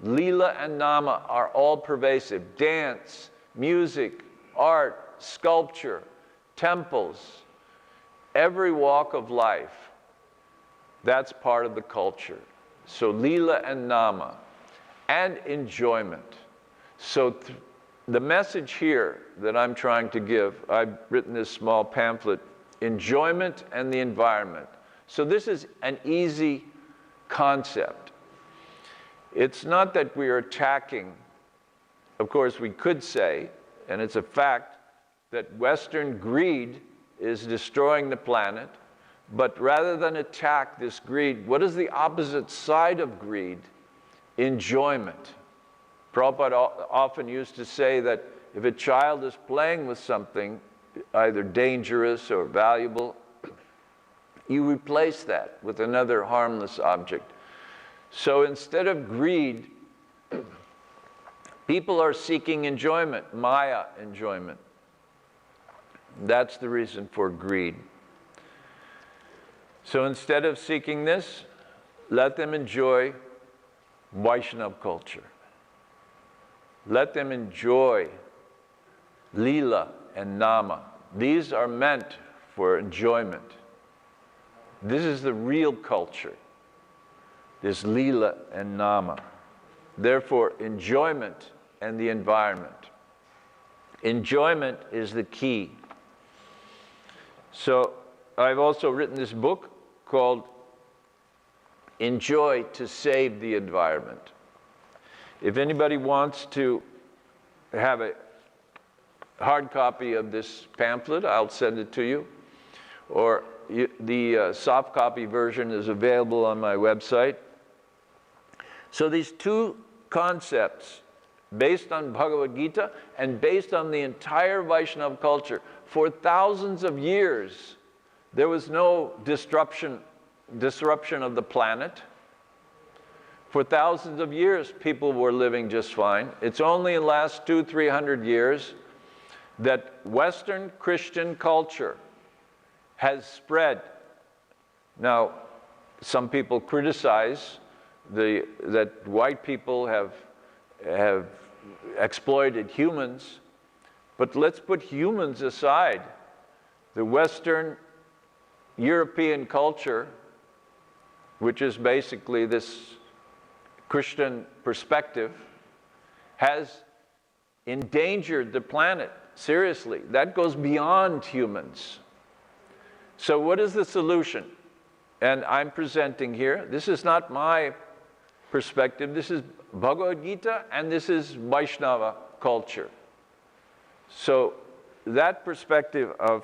Lila and nama are all pervasive. Dance, music, art, sculpture, temples, every walk of life, that's part of the culture. So lila and nama, and enjoyment. So the message here that I'm trying to give, I've written this small pamphlet, enjoyment and the environment. So this is an easy concept. It's not that we are attacking. Of course, we could say, and it's a fact, that Western greed is destroying the planet, but rather than attack this greed, what is the opposite side of greed? Enjoyment. Prabhupada often used to say that if a child is playing with something, either dangerous or valuable, you replace that with another harmless object. So instead of greed, people are seeking enjoyment, maya enjoyment. That's the reason for greed. So instead of seeking this, let them enjoy Vaishnava culture. Let them enjoy lila and nama. These are meant for enjoyment. This is the real culture, this lila and nama. Therefore, enjoyment and the environment. Enjoyment is the key. So I've also written this book called Enjoy to Save the Environment. If anybody wants to have a hard copy of this pamphlet, I'll send it to you. Or the soft copy version is available on my website. So these two concepts, based on Bhagavad Gita and based on the entire Vaishnava culture, for thousands of years, there was no disruption of the planet. For thousands of years, people were living just fine. It's only in the last 200-300 years that Western Christian culture has spread. Now, some people criticize that white people have exploited humans, but let's put humans aside. The Western European culture, which is basically this Christian perspective, has endangered the planet. Seriously, that goes beyond humans. So what is the solution? And I'm presenting here, this is not my perspective, this is Bhagavad Gita and this is Vaishnava culture. So that perspective of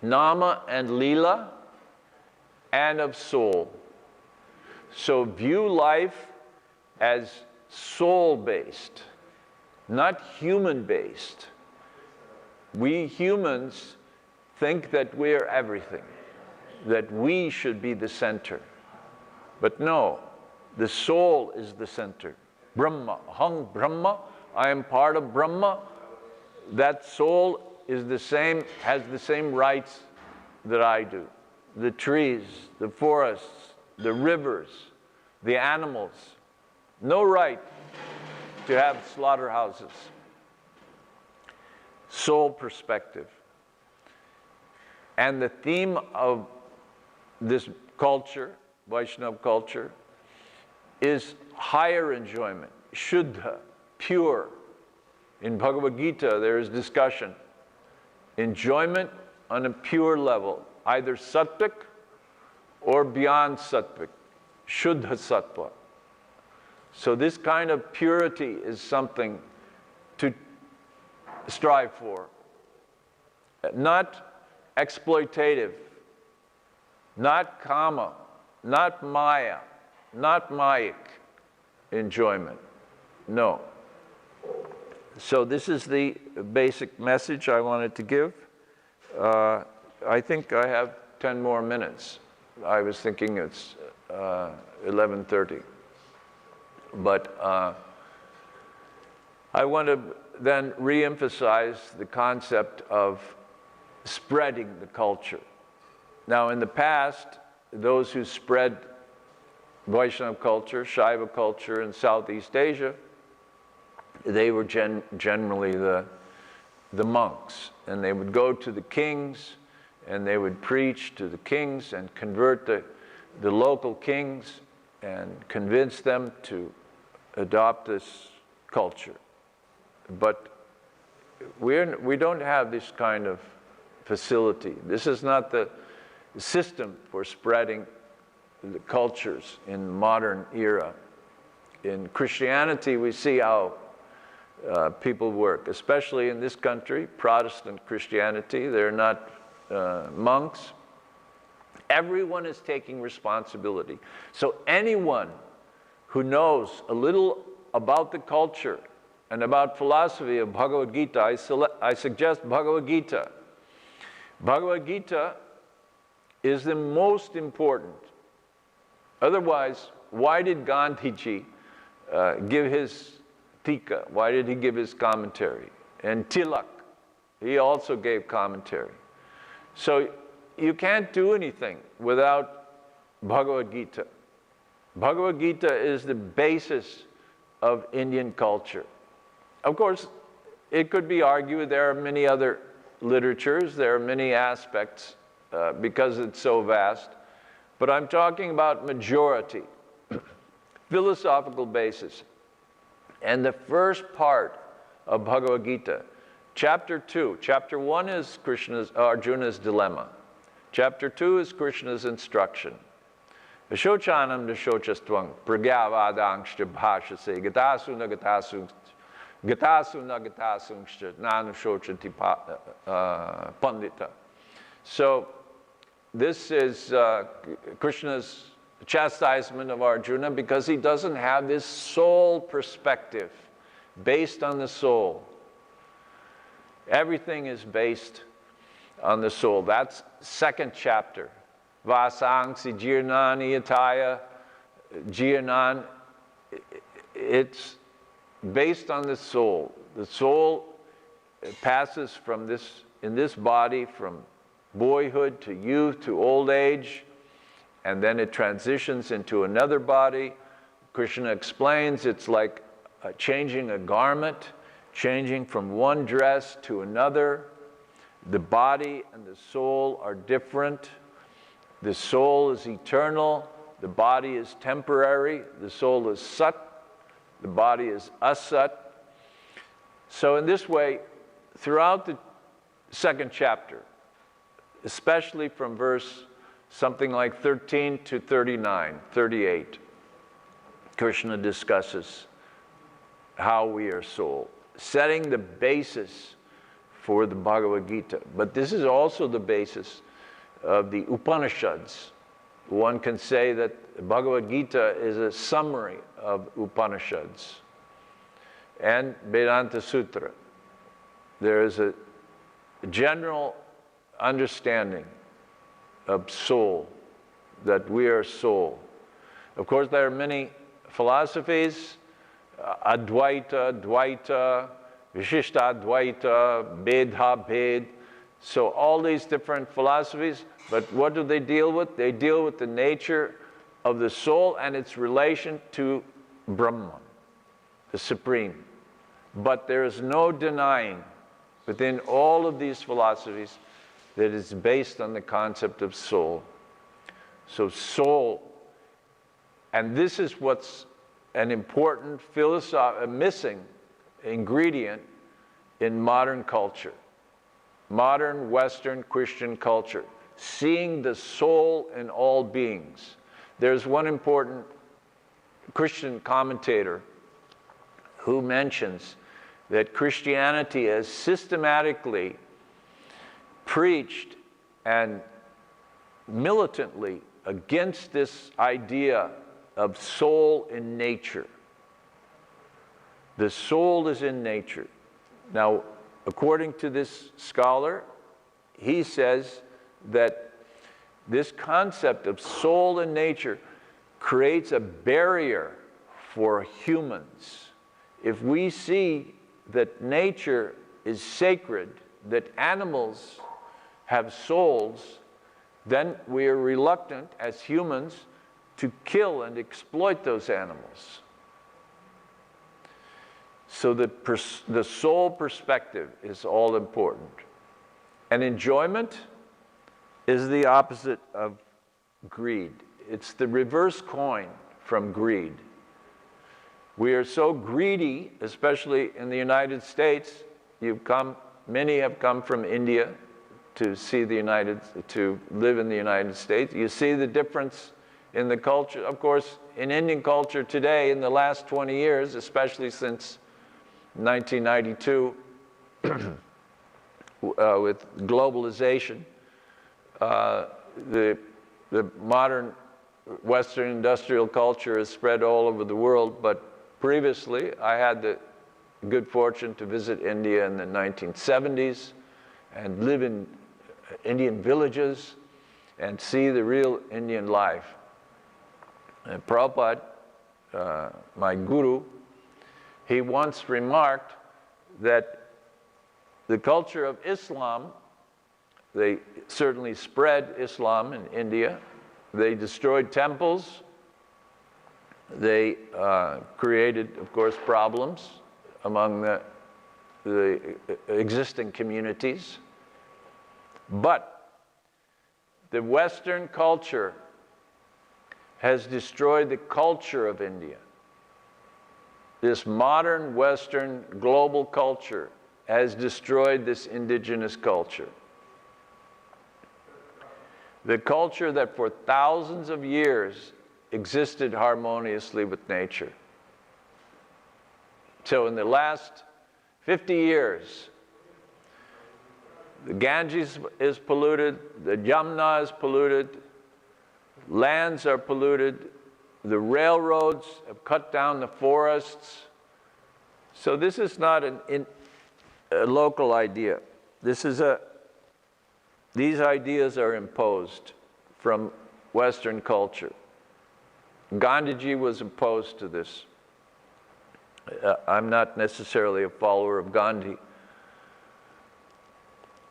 nama and lila and of soul. So view life as soul-based, not human-based. We humans think that we are everything, that we should be the center. But no, the soul is the center. Brahma, Aham Brahma, I am part of Brahma. That soul is the same, has the same rights that I do. The trees, the forests, the rivers, the animals. No right to have slaughterhouses. Soul perspective. And the theme of this culture, Vaishnava culture, is higher enjoyment, Shuddha, pure. In Bhagavad Gita, there is discussion. Enjoyment on a pure level, either sattvic or beyond sattvic, Shuddha sattva. So this kind of purity is something to strive for. Not exploitative, not kama, not maya, not mayic enjoyment. No. So this is the basic message I wanted to give. I think I have 10 more minutes. I was thinking it's 11:30. But I want to then re-emphasize the concept of spreading the culture. Now, in the past, those who spread Vaishnava culture, Shaiva culture in Southeast Asia, they were generally the monks. And they would go to the kings, and they would preach to the kings and convert the local kings and convince them to adopt this culture. But we don't have this kind of facility. This is not the system for spreading the cultures in modern era. In Christianity, we see how people work, especially in this country, Protestant Christianity. They're not monks. Everyone is taking responsibility. So anyone who knows a little about the culture and about philosophy of Bhagavad Gita, I suggest Bhagavad Gita. Bhagavad Gita is the most important. Otherwise, why did Gandhiji give his tika? Why did he give his commentary? And Tilak, he also gave commentary. So you can't do anything without Bhagavad Gita. Bhagavad Gita is the basis of Indian culture. Of course, it could be argued there are many other literatures, there are many aspects because it's so vast, but I'm talking about majority, philosophical basis. And the first part of Bhagavad Gita, chapter 2, chapter 1 is Arjuna's dilemma. Chapter 2 is Krishna's instruction. Vishochanam dashocastwang pragyavadangscha bhashase gatasu na gatasungscha nanushochati pandita. So this is Krishna's chastisement of Arjuna because he doesn't have this soul perspective based on the soul. Everything is based on the soul. That's second chapter. Vasangsi jirnani yataya jirnan. It's based on the soul. The soul passes from in this body from boyhood to youth to old age, and then it transitions into another body. Krishna explains it's like changing a garment, changing from one dress to another. The body and the soul are different. The soul is eternal. The body is temporary. The soul is sat. The body is asat. So in this way, throughout the second chapter, especially from verse something like 13 to 39, 38, Krishna discusses how we are soul, setting the basis for the Bhagavad Gita. But this is also the basis of the Upanishads. One can say that Bhagavad Gita is a summary of Upanishads and Vedanta Sutra. There is a general understanding of soul, that we are soul. Of course, there are many philosophies, Advaita, Dvaita, Vishishtadvaita, Bedha, Bhed. So all these different philosophies, but what do they deal with? They deal with the nature of the soul and its relation to Brahman, the Supreme. But there is no denying within all of these philosophies that it's based on the concept of soul. So soul, and this is what's an important missing ingredient in modern culture, modern Western Christian culture, seeing the soul in all beings. There's one important Christian commentator who mentions that Christianity has systematically preached and militantly against this idea of soul in nature. The soul is in nature. Now, according to this scholar, he says that this concept of soul in nature creates a barrier for humans. If we see that nature is sacred, that animals have souls, then we are reluctant as humans to kill and exploit those animals. So the soul perspective is all important. And enjoyment is the opposite of greed. It's the reverse coin from greed. We are so greedy, especially in the United States. Many have come from India to live in the United States. You see the difference in the culture. Of course, in Indian culture today, in the last 20 years, especially since 1992, with globalization, the modern Western industrial culture is spread all over the world, but previously I had the good fortune to visit India in the 1970s and live in Indian villages and see the real Indian life. And Prabhupada, my guru, he once remarked that the culture of Islam, they certainly spread Islam in India. They destroyed temples. They created, of course, problems among the existing communities. But the Western culture has destroyed the culture of India. This modern Western global culture has destroyed this indigenous culture. The culture that for thousands of years existed harmoniously with nature. So in the last 50 years, the Ganges is polluted, the Yamuna is polluted, lands are polluted, the railroads have cut down the forests. So this is not a local idea. These ideas are imposed from Western culture. Gandhiji was opposed to this. I'm not necessarily a follower of Gandhi.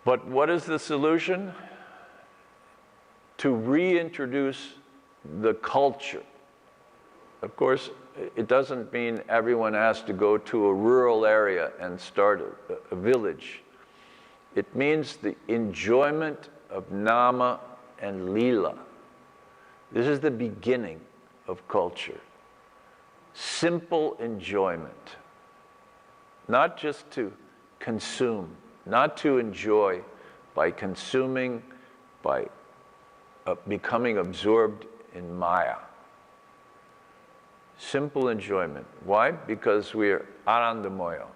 But what is the solution? To reintroduce the culture. Of course, it doesn't mean everyone has to go to a rural area and start a village. It means the enjoyment of Nama and Leela. This is the beginning of culture. Simple enjoyment. Not just to consume, not to enjoy by consuming, by becoming absorbed in Maya. Simple enjoyment. Why? Because we are Anandamoya.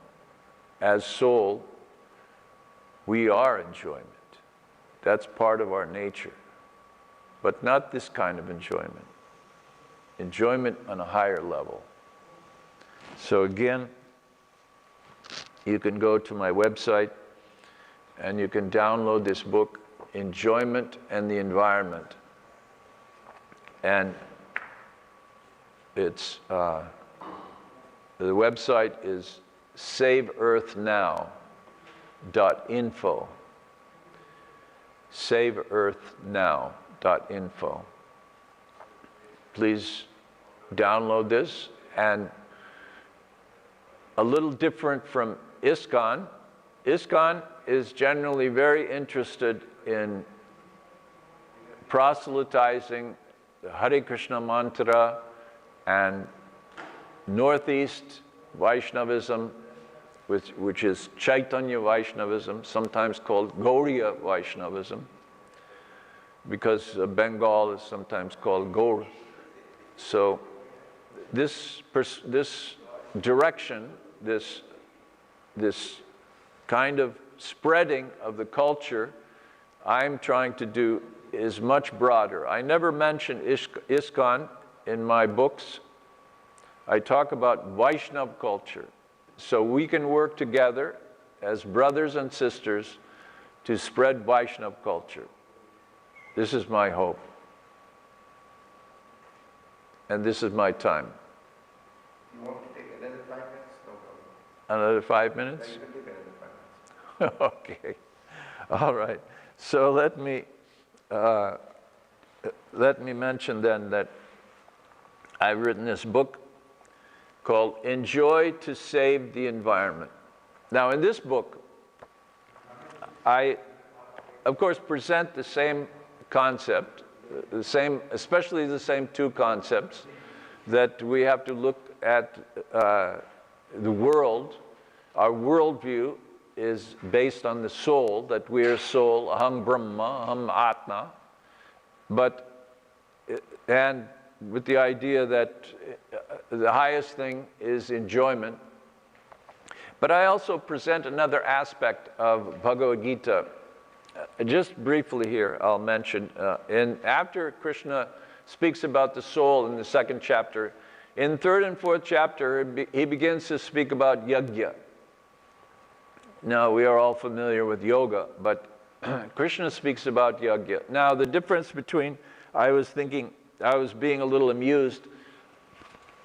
As soul, we are enjoyment. That's part of our nature. But not this kind of enjoyment. Enjoyment on a higher level. So again, you can go to my website and you can download this book, Enjoyment and the Environment. And it's, the website is saveearthnow.info. saveearthnow.info. Please download this. And a little different from ISKCON. ISKCON is generally very interested in proselytizing the Hare Krishna mantra and Northeast Vaishnavism, which is Chaitanya Vaishnavism, sometimes called Gauriya Vaishnavism, because Bengal is sometimes called Gaur. So this direction, this this kind of spreading of the culture I'm trying to do is much broader. I never mention ISKCON in my books. I talk about Vaishnava culture. So we can work together as brothers and sisters to spread Vaishnava culture. This is my hope. And this is my time. You want to take another 5 minutes? No problem. Another 5 minutes? Yeah, you can take another 5 minutes. Okay. All right. So let me mention then that I've written this book called Enjoy to Save the Environment. Now in this book, I, of course, present the same concept, especially the same two concepts, that we have to look at the world. Our worldview is based on the soul, that we are soul, aham brahma, aham atma, and with the idea that the highest thing is enjoyment. But I also present another aspect of Bhagavad Gita. Just briefly here, I'll mention, after Krishna speaks about the soul in the 2nd chapter, in 3rd and 4th chapter, he begins to speak about yajna. Now, we are all familiar with yoga, but Krishna speaks about yajna. Now, the difference between, I was being a little amused.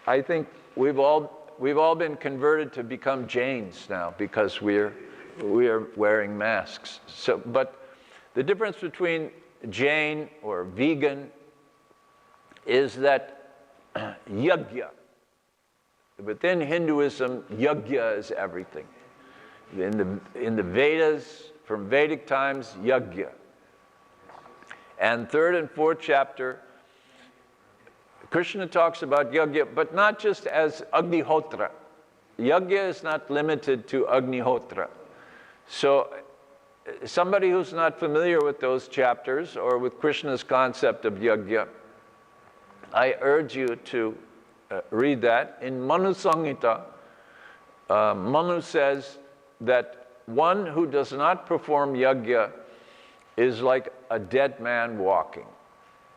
I think we've all been converted to become Jains now because we are wearing masks. So, but the difference between Jain or vegan is that yajna. Within Hinduism, yajna is everything. In the Vedas, from Vedic times, yajna. And 3rd and 4th chapter, Krishna talks about yajna, but not just as Agnihotra. Yajna is not limited to Agnihotra. So somebody who's not familiar with those chapters or with Krishna's concept of yajna, I urge you to read that. In Manu Samhita, Manu says that one who does not perform yajna is like a dead man walking.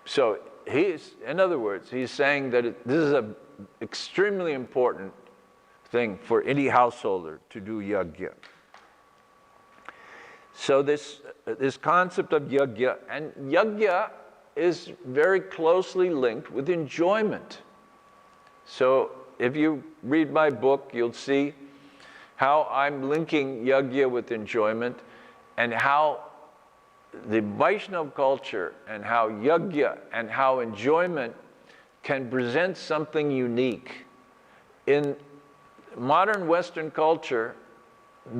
So in other words, he's saying that this is an extremely important thing for any householder to do yajna. So this concept of yajna, and yajna is very closely linked with enjoyment. So if you read my book, you'll see how I'm linking yajna with enjoyment, and how the Vaishnava culture and how yajna and how enjoyment can present something unique. In modern Western culture,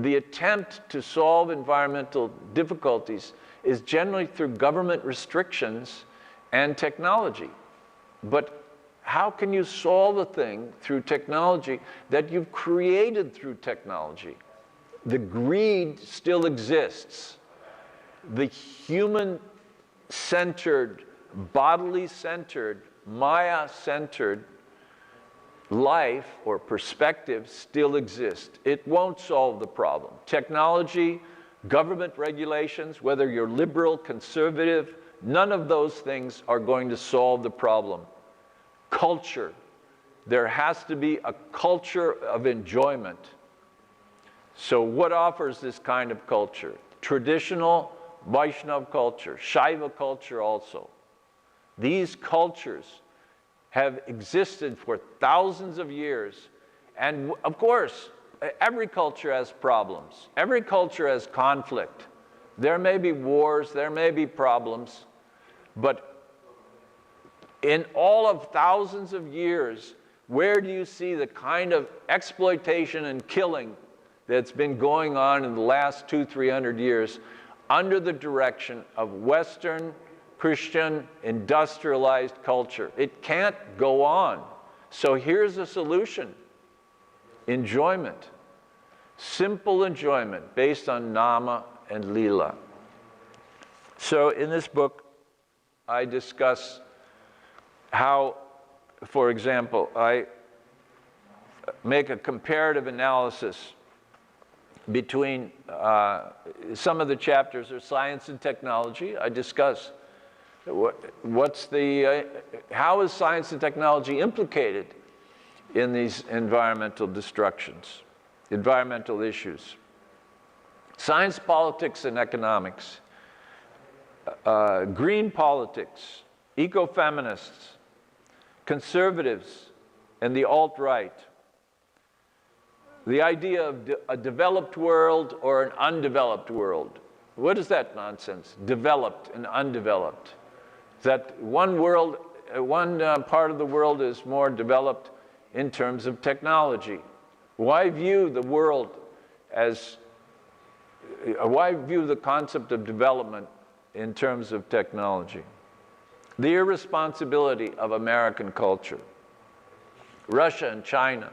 the attempt to solve environmental difficulties is generally through government restrictions and technology. But how can you solve a thing through technology that you've created through technology? The greed still exists. The human-centered, bodily-centered, Maya-centered life or perspective still exists. It won't solve the problem. Technology, government regulations, whether you're liberal, conservative, none of those things are going to solve the problem. Culture. There has to be a culture of enjoyment. So what offers this kind of culture? Traditional Vaishnava culture, Shaiva culture also. These cultures have existed for thousands of years. And of course, every culture has problems. Every culture has conflict. There may be wars, there may be problems, but in all of thousands of years, where do you see the kind of exploitation and killing that's been going on in the last 200-300 years under the direction of Western, Christian, industrialized culture? It can't go on. So here's a solution. Enjoyment. Simple enjoyment based on nama and lila. So in this book, I discuss how, for example, I make a comparative analysis between some of the chapters are science and technology. I discuss how is science and technology implicated in these environmental destructions, environmental issues. Science, politics, and economics, green politics, ecofeminists, conservatives, and the alt-right. The idea of a developed world or an undeveloped world. What is that nonsense? Developed and undeveloped. That one world, one part of the world is more developed in terms of technology. Why view the world as, why view the concept of development in terms of technology? The irresponsibility of American culture. Russia and China.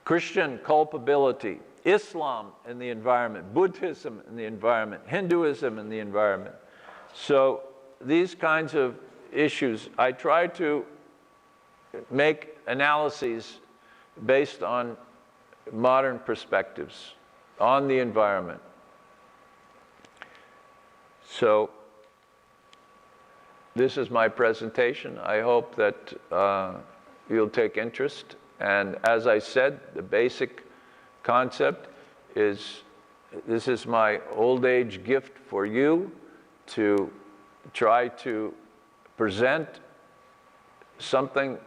Christian culpability. Islam and the environment. Buddhism and the environment. Hinduism and the environment. So these kinds of issues, I try to make analyses based on modern perspectives on the environment. So this is my presentation. I hope that you'll take interest. And as I said, the basic concept is, this is my old age gift for you to try to present something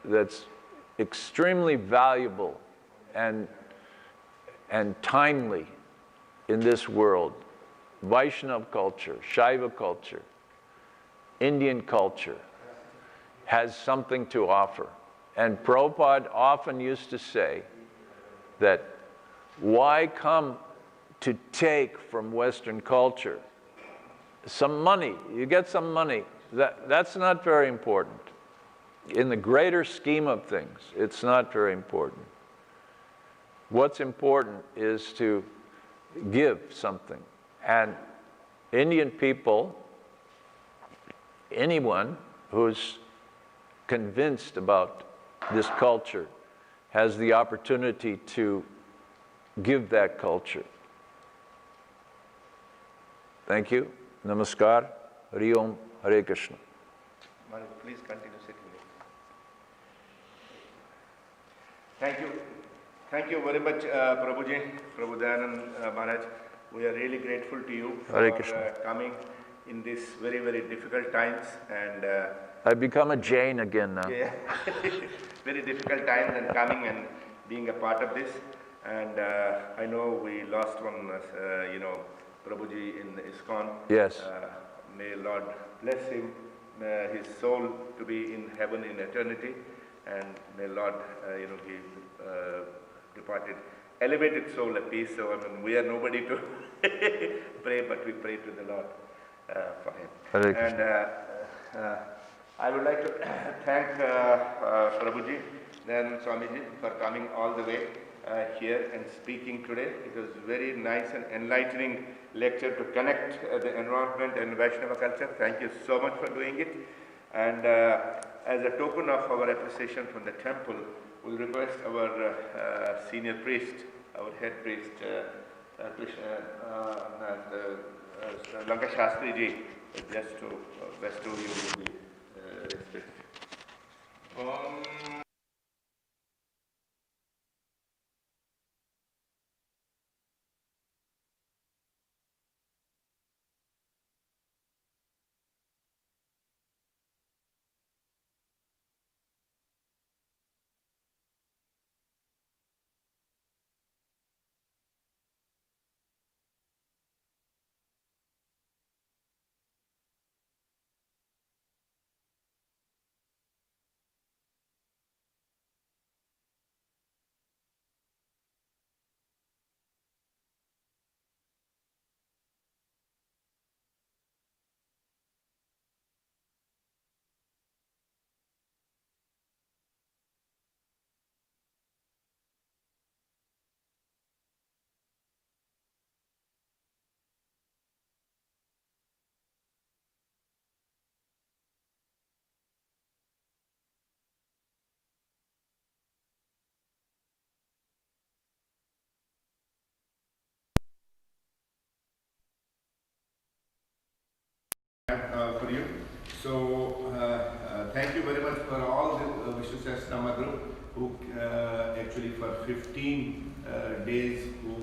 that's extremely valuable and timely in this world. Vaishnava culture, Shaiva culture, Indian culture has something to offer. And Prabhupada often used to say that why come to take from Western culture? Some money, you get some money, that's not very important. In the greater scheme of things, it's not very important. What's important is to give something. And Indian people, anyone who's convinced about this culture has the opportunity to give that culture. Thank you. Namaskar. Hari Om. Hare Krishna. Maharaj, please continue sitting there. Thank you. Thank you very much, Prabhuji, Prabhudanan Maharaj. We are really grateful to you for coming in these very, very difficult times. And I've become a Jain again now. Yeah, very difficult times and coming and being a part of this. And I know we lost one, Prabhuji in ISKCON. Yes. May Lord bless him, his soul to be in heaven in eternity, and may Lord, give departed, elevated soul a peace. So I mean, we are nobody to pray, but we pray to the Lord for him. And I would like to thank Prabhuji and Swamiji for coming all the way here and speaking today. It was very nice and enlightening lecture to connect the environment and Vaishnava culture. Thank you so much for doing it. And as a token of our appreciation from the temple, we'll request our senior priest, our head priest, Lanka Shastri ji, just to bestow you with the respect. So thank you very much for all the Vishnu Sahasranama group who actually for 15 days who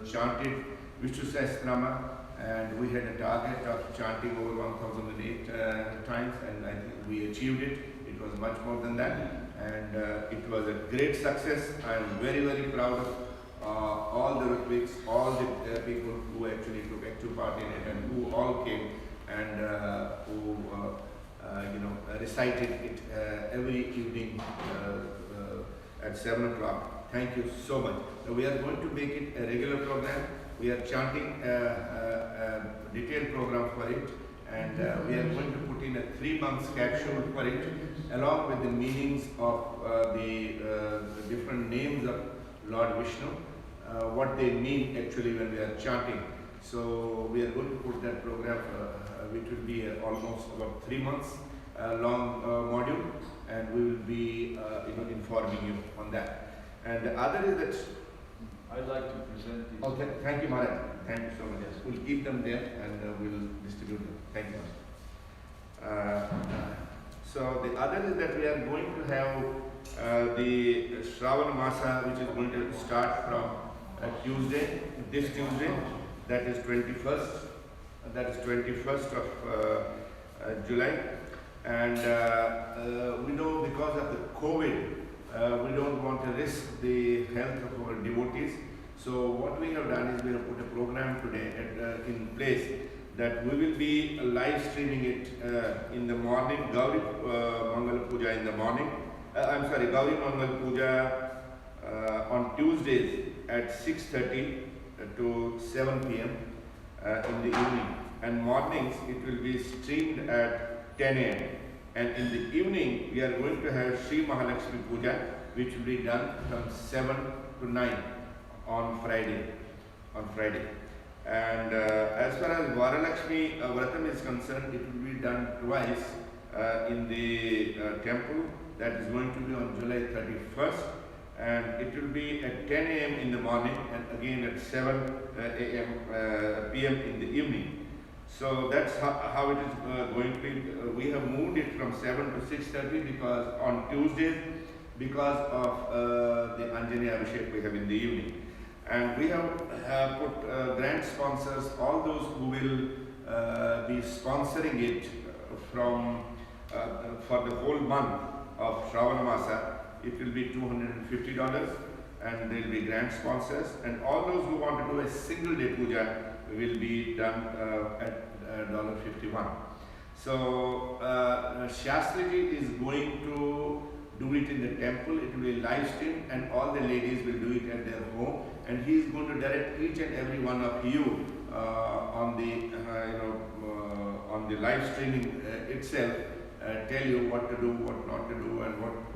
chanted Vishnu Sahasranama, and we had a target of chanting over 1008 times, and I think we achieved it. It was much more than that, and it was a great success. I am very, very proud of all the Ritviks, all the people who actually took active part in it, and who all came and who recited it every evening at 7 o'clock. Thank you so much. We are going to make it a regular program. We are chanting a detailed program for it, and we are going to put in a 3-month capsule for it, along with the meanings of the different names of Lord Vishnu, what they mean actually when we are chanting. So we are going to put that program, which will be almost about 3 months long module, and we will be informing you on that. And the other is that I'd like to present these. okay, thank you, Maharaj. Thank you so much. Yes. We'll keep them there and we'll distribute them. Thank you. So the other is that we are going to have the Shravana Masa, which is going to start from Tuesday, this Tuesday, that is 21st. That is 21st of July. And we know because of the COVID, we don't want to risk the health of our devotees. So what we have done is we have put a program today in place that we will be live streaming it in the morning, Gauri Mangal Puja in the morning. Gauri Mangal Puja on Tuesdays at 6:30 to 7 p.m. In the evening. And mornings it will be streamed at 10 a.m. And in the evening we are going to have Sri Mahalakshmi Puja, which will be done from 7 to 9 on Friday. And as far as Varalakshmi Vratam is concerned, it will be done twice in the temple. That is going to be on July 31st, and it will be at 10 a.m. in the morning and again at 7 p.m. in the evening. So that's how it is going to be. We have moved it from 7 to 6:30 because on Tuesdays, because of the Ganesha Abhishekam we have in the evening. And we have put grant sponsors, all those who will be sponsoring it from for the whole month of Shravana Masa. It will be $250, and there will be grant sponsors. And all those who want to do a single day puja will be done at $51. So Shastriji is going to do it in the temple. It will be live streamed, and all the ladies will do it at their home. And he is going to direct each and every one of you on the live streaming itself. Tell you what to do, what not to do, and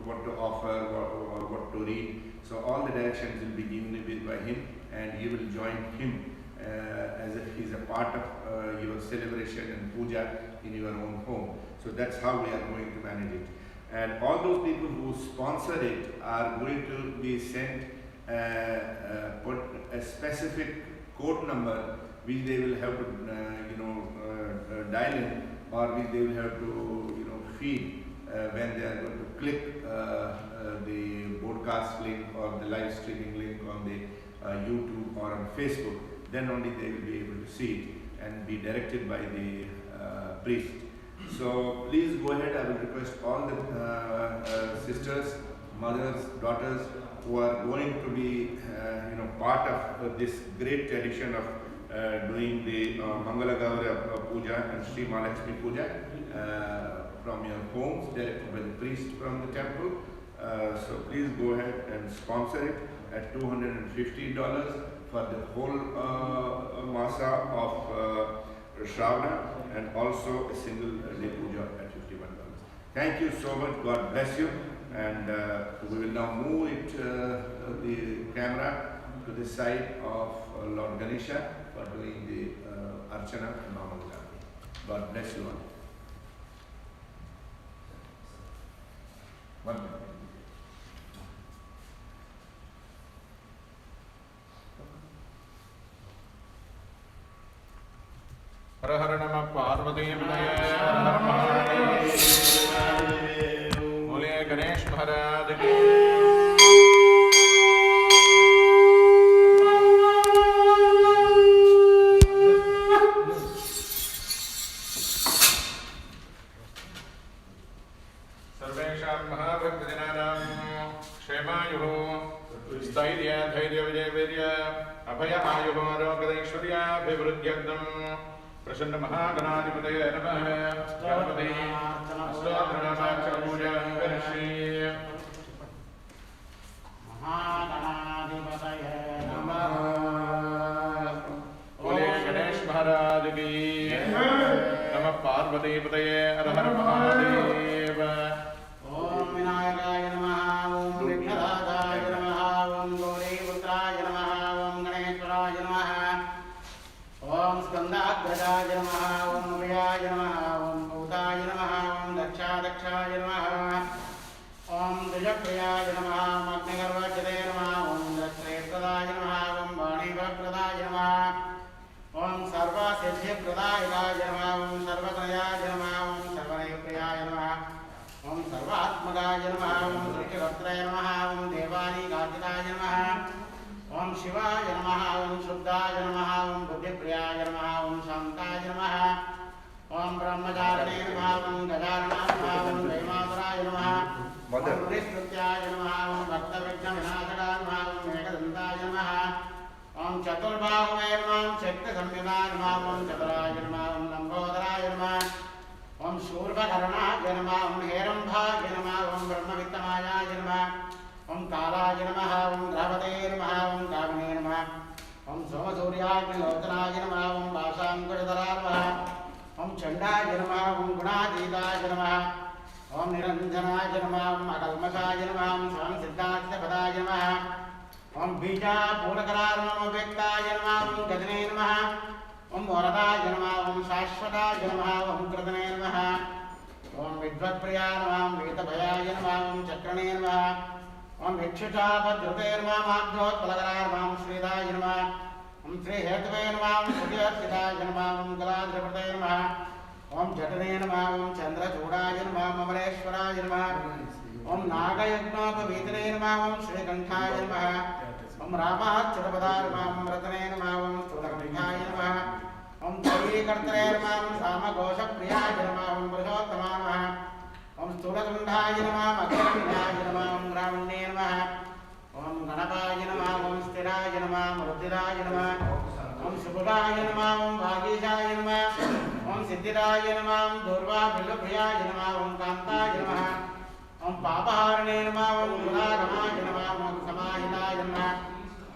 what to offer, or what to read. So all the directions will be given by him, and you will join him as if he's a part of your celebration and puja in your own home. So that's how we are going to manage it. And all those people who sponsor it are going to be sent put a specific code number which they will have to dial in, or which they will have to feed when they are going to click the broadcast link or the live streaming link on the YouTube or on Facebook. Then only they will be able to see it and be directed by the priest. So please go ahead. I will request all the sisters, mothers, daughters who are going to be part of this great tradition of doing the Mangala Gaura Puja and Sri Mahalakshmi Puja from your homes, directed by the priest from the temple. So please go ahead and sponsor it at $250 for the whole Masa of Shravana, and also a single day puja at $51. Thank you so much. God bless you. And we will now move the camera to the side of Lord Ganesha for doing the Archana and Mangal. God bless you all. One minute. हर हर नमः पार्वती पतये हर हर महादेव। महाराज की सर्वेषां महाभक्तजनानां क्षेमायुः स्थैर्य धैर्य विजय वीर्य अभय आयुः आरोग्यैश्वर्याभिवृद्ध्यर्थं प्रसन्न महागणाधिपतये नमः। गणपति अष्टोत्तरनामाक्षरपूजा करिष्ये। महागणाधिपतये नमः। बोले गणेश महाराज की नमः। पार्वतीपतये हर हर महादेव। ओम विनायकाय नमः। ओम विघ्नराजाय नमः। ओम गौरीपुत्राय नमः। ओम गणेश्वराय नमः। ओम स्कंदाग्रजाय नमः। ओम अभयाय नमः। ओम भूताय नमः। ओम दक्षाय नमः। ओम द्विजप्रियाय नमः। ओम अग्निगर्वजते नमः। ओम दक्षेत्रदाय नमः। ओम वाणीवरप्रदाय नमः। ओम सर्वसिद्धिप्रदाय नमः। ओम सर्वत्रयाय नमः। ओम सर्वनैप्रियाय नमः। ओम सर्वात्मकाय नमः। ओम सृष्टिकर्त्राय नमः। ओम देवानीकार्तिकाय नमः। ओम शिवाय नमः। ओम शुद्धाय नमः। ओम बुद्धिप्रियाय नमः। ओम शांताय नमः। ओम ब्रह्मचारिणे नमः। ओम गजाननाय नमः। ओम वैमातराय नमः। ओम निष्कृत्याय नमः। ओम भक्तविघ्नविनाशकाय नमः। ओम मेघदन्ताय नमः। ओम चतुर्बाहुवे नमः। ओम शक्तिसंयुताय नमः। ओम चतुराय नमः। ओम लंबोदराय नमः। ओम शूर्पकर्णाय नमः। ओम हेरम्भाय नमः। ओम ब्रह्मवित्तमायाय नमः। ओम कालाय नमः। ओम द्रवते नमः। ओम कामिने नमः। ओम सोमसूर्याग्निलोचनाय नमः। ओम पाशाङ्कुशधराय नमः। ओम चण्डाय नमः। ओम गुणातीताय नमः। ओम निरञ्जनाय नमः। ओम अकल्मषाय नमः। ओम स्वामिसिद्धार्थपदाय नमः। ओम बीजापूरकराय नमः। ओम व्यक्ताय नमः। ओम गजने नमः। ओम वरदाय नमः। ओम शाश्वताय नमः। ओम कृतने नमः। ओम विद्वत्प्रियाय नमः। ओम वेदभयाय नमः। ओम चक्रणे नमः। ओम भिक्षुचापद्रुते नमः। माभ्योत्पलकराय नमः। ओम श्रीदाय नमः। ओम श्रीहेतवे नमः। ओम श्रुतिहर्षिताय नमः। ओम कलाद्रपते नमः। ओम जटने नमः। ओम चन्द्रचूडाय नमः। ओम अमरेश्वराय नमः। ओम नागयज्ञोपवीतने नमः। ओम श्रीकण्ठाय नमः। ओम रामाच्युतपदाय नमः। ओम रत्ने नमः। ओम स्थूलकण्ठाय नमः। ओम त्वयीकर्तरे नमः। ओम सामघोषप्रियाय नमः। ओम पुरुषोत्तमाय नमः। ओम स्थूलतुण्डाय नमः। अग्रगण्याय नमः। ओम ग्रामण्ये नमः। ओम गणपाय नमः। ओम स्थिराय नमः। ओम रुद्राय नमः। ओम सुभगाय नमः। ओम भागीशाय नमः। ओम सिद्धिराय नमः। ओम दूर्वाभिलभ्याय नमः। ओम कान्ताय नमः। ओम पापहारिणे नमः। ओम दुरागमाय नमः। ओम समाहिताय नमः।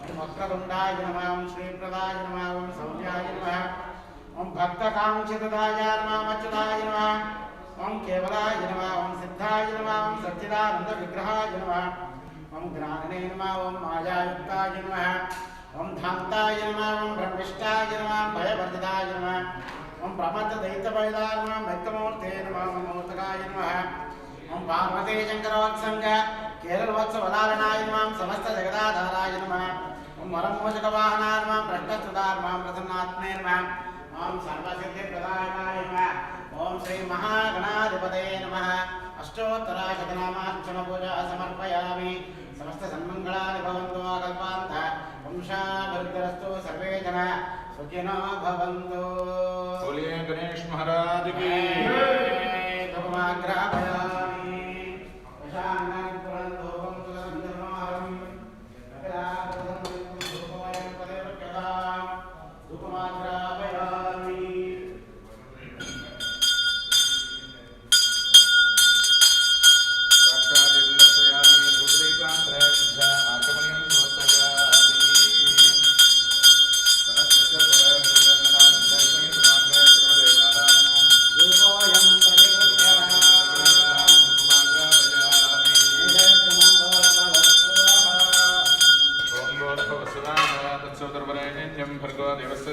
ओम वक्रतुण्डाय नमः। ओम श्रीप्रदाय नमः। ओम सौम्याय नमः। ओम भक्तकांक्षितदाय नमः। ओम अच्युताय नमः। ओम केवलाय नमः। ओम सिद्धाय नमः। ओम सच्चिदानन्दविग्रहाय नमः। ओम ज्ञानिने नमः। ओम मायायुक्ताय नमः। ओम धान्ताय नमः। ओम ब्रह्मिष्ठाय नमः। ओम भयवर्जिताय नमः। ओम प्रमथदैत्यभयदाय नमः। मैत्रमूर्ते नमः। ओम मूर्तकाय नमः। ओम पार्वती शंकरोत्संग केरलवत्सवलालनाय नमः। ओम समस्त जगदाधाराय नमः। ओम वरमोचकवाहनाय नमः। भ्रष्टसुधाय नमः। प्रसन्नात्मने नमः। ओम सर्वसिद्धिप्रदायकाय नमः। ओम श्री महागणाधिपतये नमः। अष्टोत्तरशतनामार्चनपूजा समर्पयामि। समस्त सन्मङ्गलानि भवन्तु। कल्पान्त वंशाभिवृद्धिरस्तु। सर्वे जनाः सुखिनो भवन्तु। बोलिए गणेश महाराज की। धूमाग्रापयामि। वशानां पुरन्दोपं सुगन्धर्वमहरं। नगरागतं धूपोऽयं पदेवक्यतां। धूमाग्रापयामि।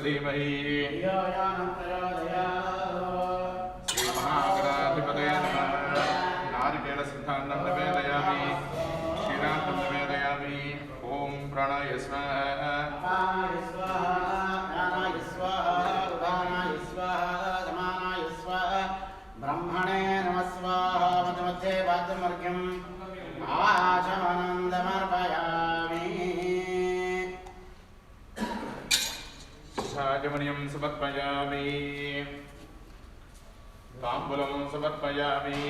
धीमहि श्री महागणाधिपतये नमः। नारिकेल सिद्धान्तं निवेदयामि। क्षीरान्तं निवेदयामि। ओम प्राणाय स्वाहा। अपानाय स्वाहा। ज्ञानाय स्वाहा। उदानाय स्वाहा। समानाय स्वाहा। ब्रह्मणे नमः स्वाहा। मध्यमध्ये वाद्यमर्घ्यं अर्घ्यं समर्पयामि ताम्बूलं समर्पयामि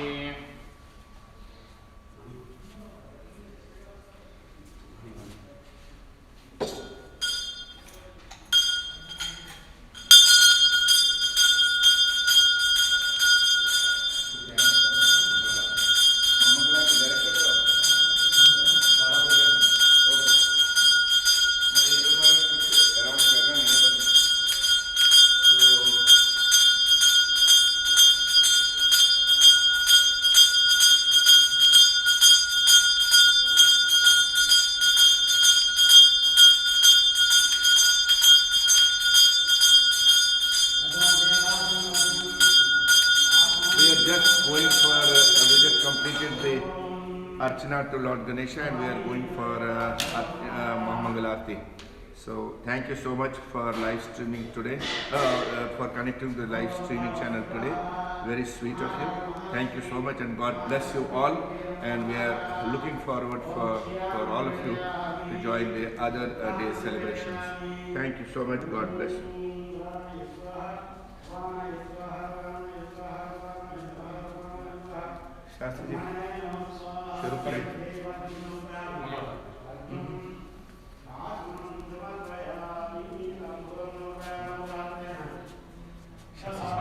We just completed the Archana to Lord Ganesha and we are going for Mahamangalarti. So thank you so much for live streaming today, for connecting to the live streaming channel today. Very sweet of you. Thank you so much and God bless you all. And we are looking forward for all of you to join the other day celebrations. Thank you so much. God bless you. Shastri ji शुरू करें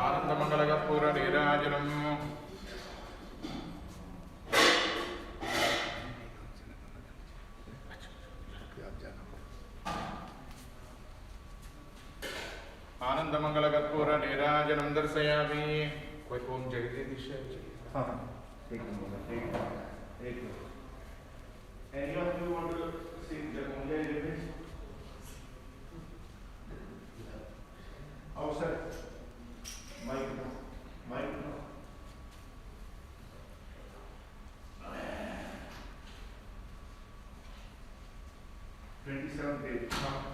आनंदमंगलकर्पूर नीराजनम आनंदमंगलकर्पूर नीराजनम दर्शयामि कोई ओम जगदीश हाँ एक minute Any of you want to sing the Munjari lyrics? Oh, sir. Mic no. Mic no. $27.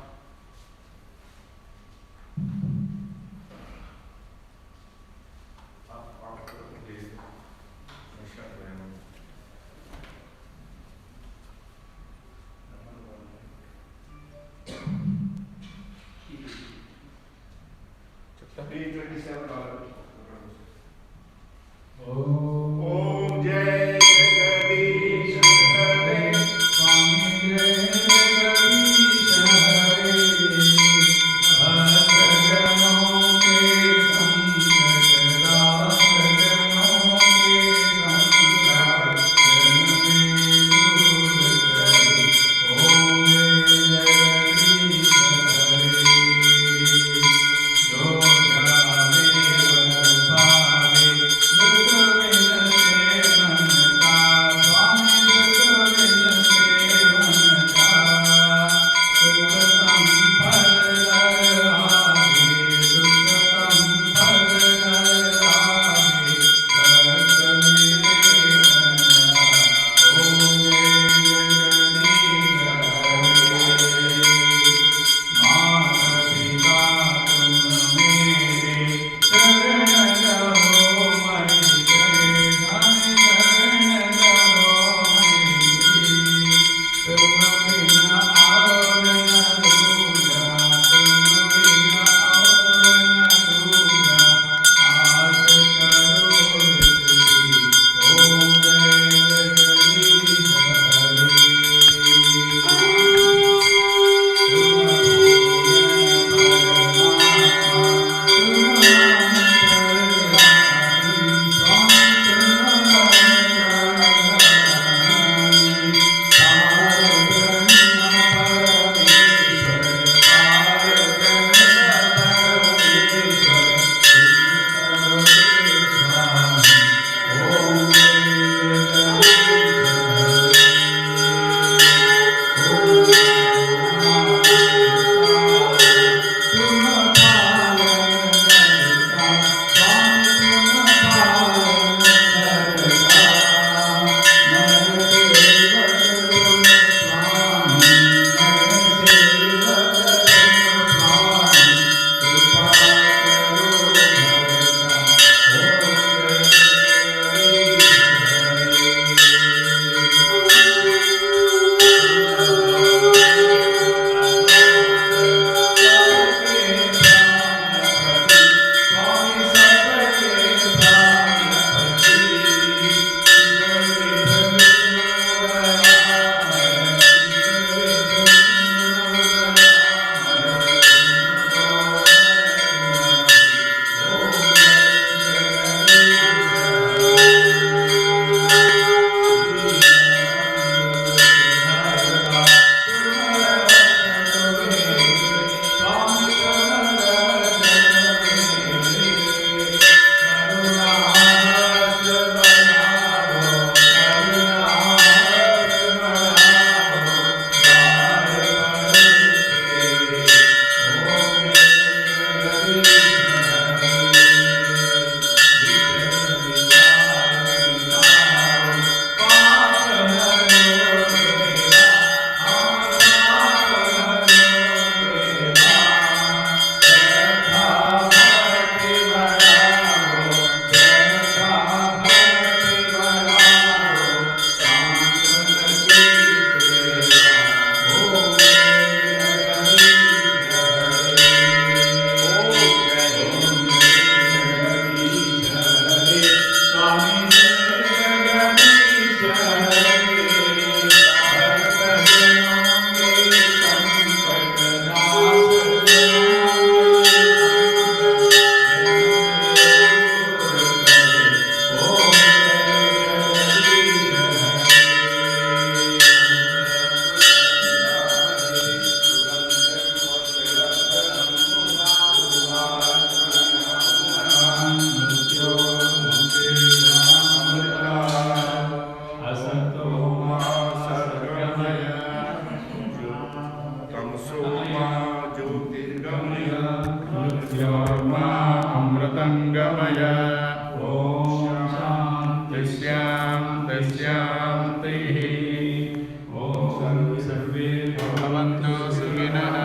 सर्वे भवन्तु सुखिनः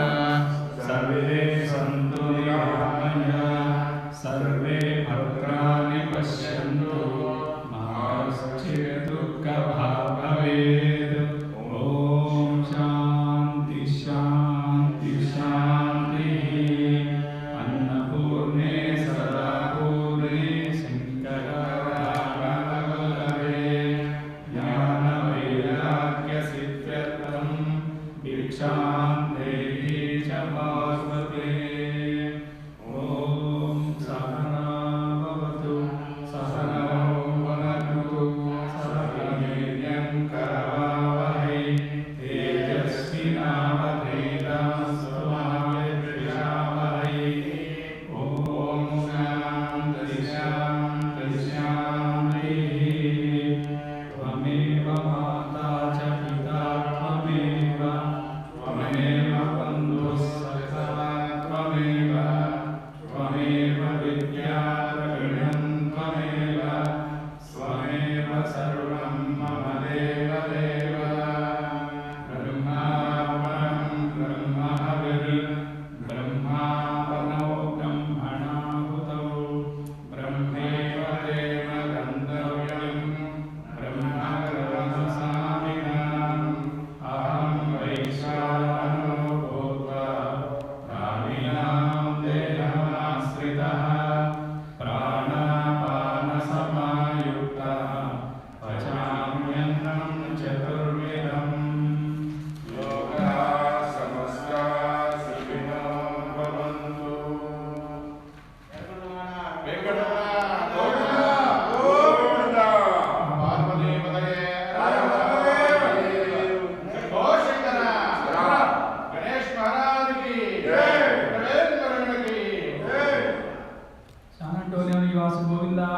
सर्वे सन्तु निरामयाः सर्वे भद्राणि पश्यन्तु मा कश्चित् दुःखभाग् भवेत् ॐ शान्ति शान्ति शान्तिः अन्नपूर्णे सदा पूर्णे शङ्कराचार्यवल्लभे ज्ञानवैराग्यसिद्ध्यर्थं भिक्षां देहि च पार्वते ॐ सहना भवतु सहनौ भुनक्तु सह वीर्यं करवावहै तेजस्विनावधीतमस्तु मा विद्विषावहै ॐ शान्ति शान्ति शान्तिः त्वमेव माता च पिता त्वमेव बन्धुः सखा त्वमेव विद्या द्रविणं त्वमेव स्वमेव सर्वं मम देवदेव ब्रह्मापरं ब्रह्म हविः ब्रह्मापनो ब्रह्मणाहुतौ ब्रह्मेव तेन गन्तव्यं ब्रह्मकर्मसामिनाम् अहं वैश्वानरो भूत्वा प्राणिनां देहमाश्रितः प्राणापानसमायुक्तः पचाम्यन्नं चतुर्विधम् लोकाः समस्ताः सुखिनो भवन्तु शानटोलिया निवास गोविंदा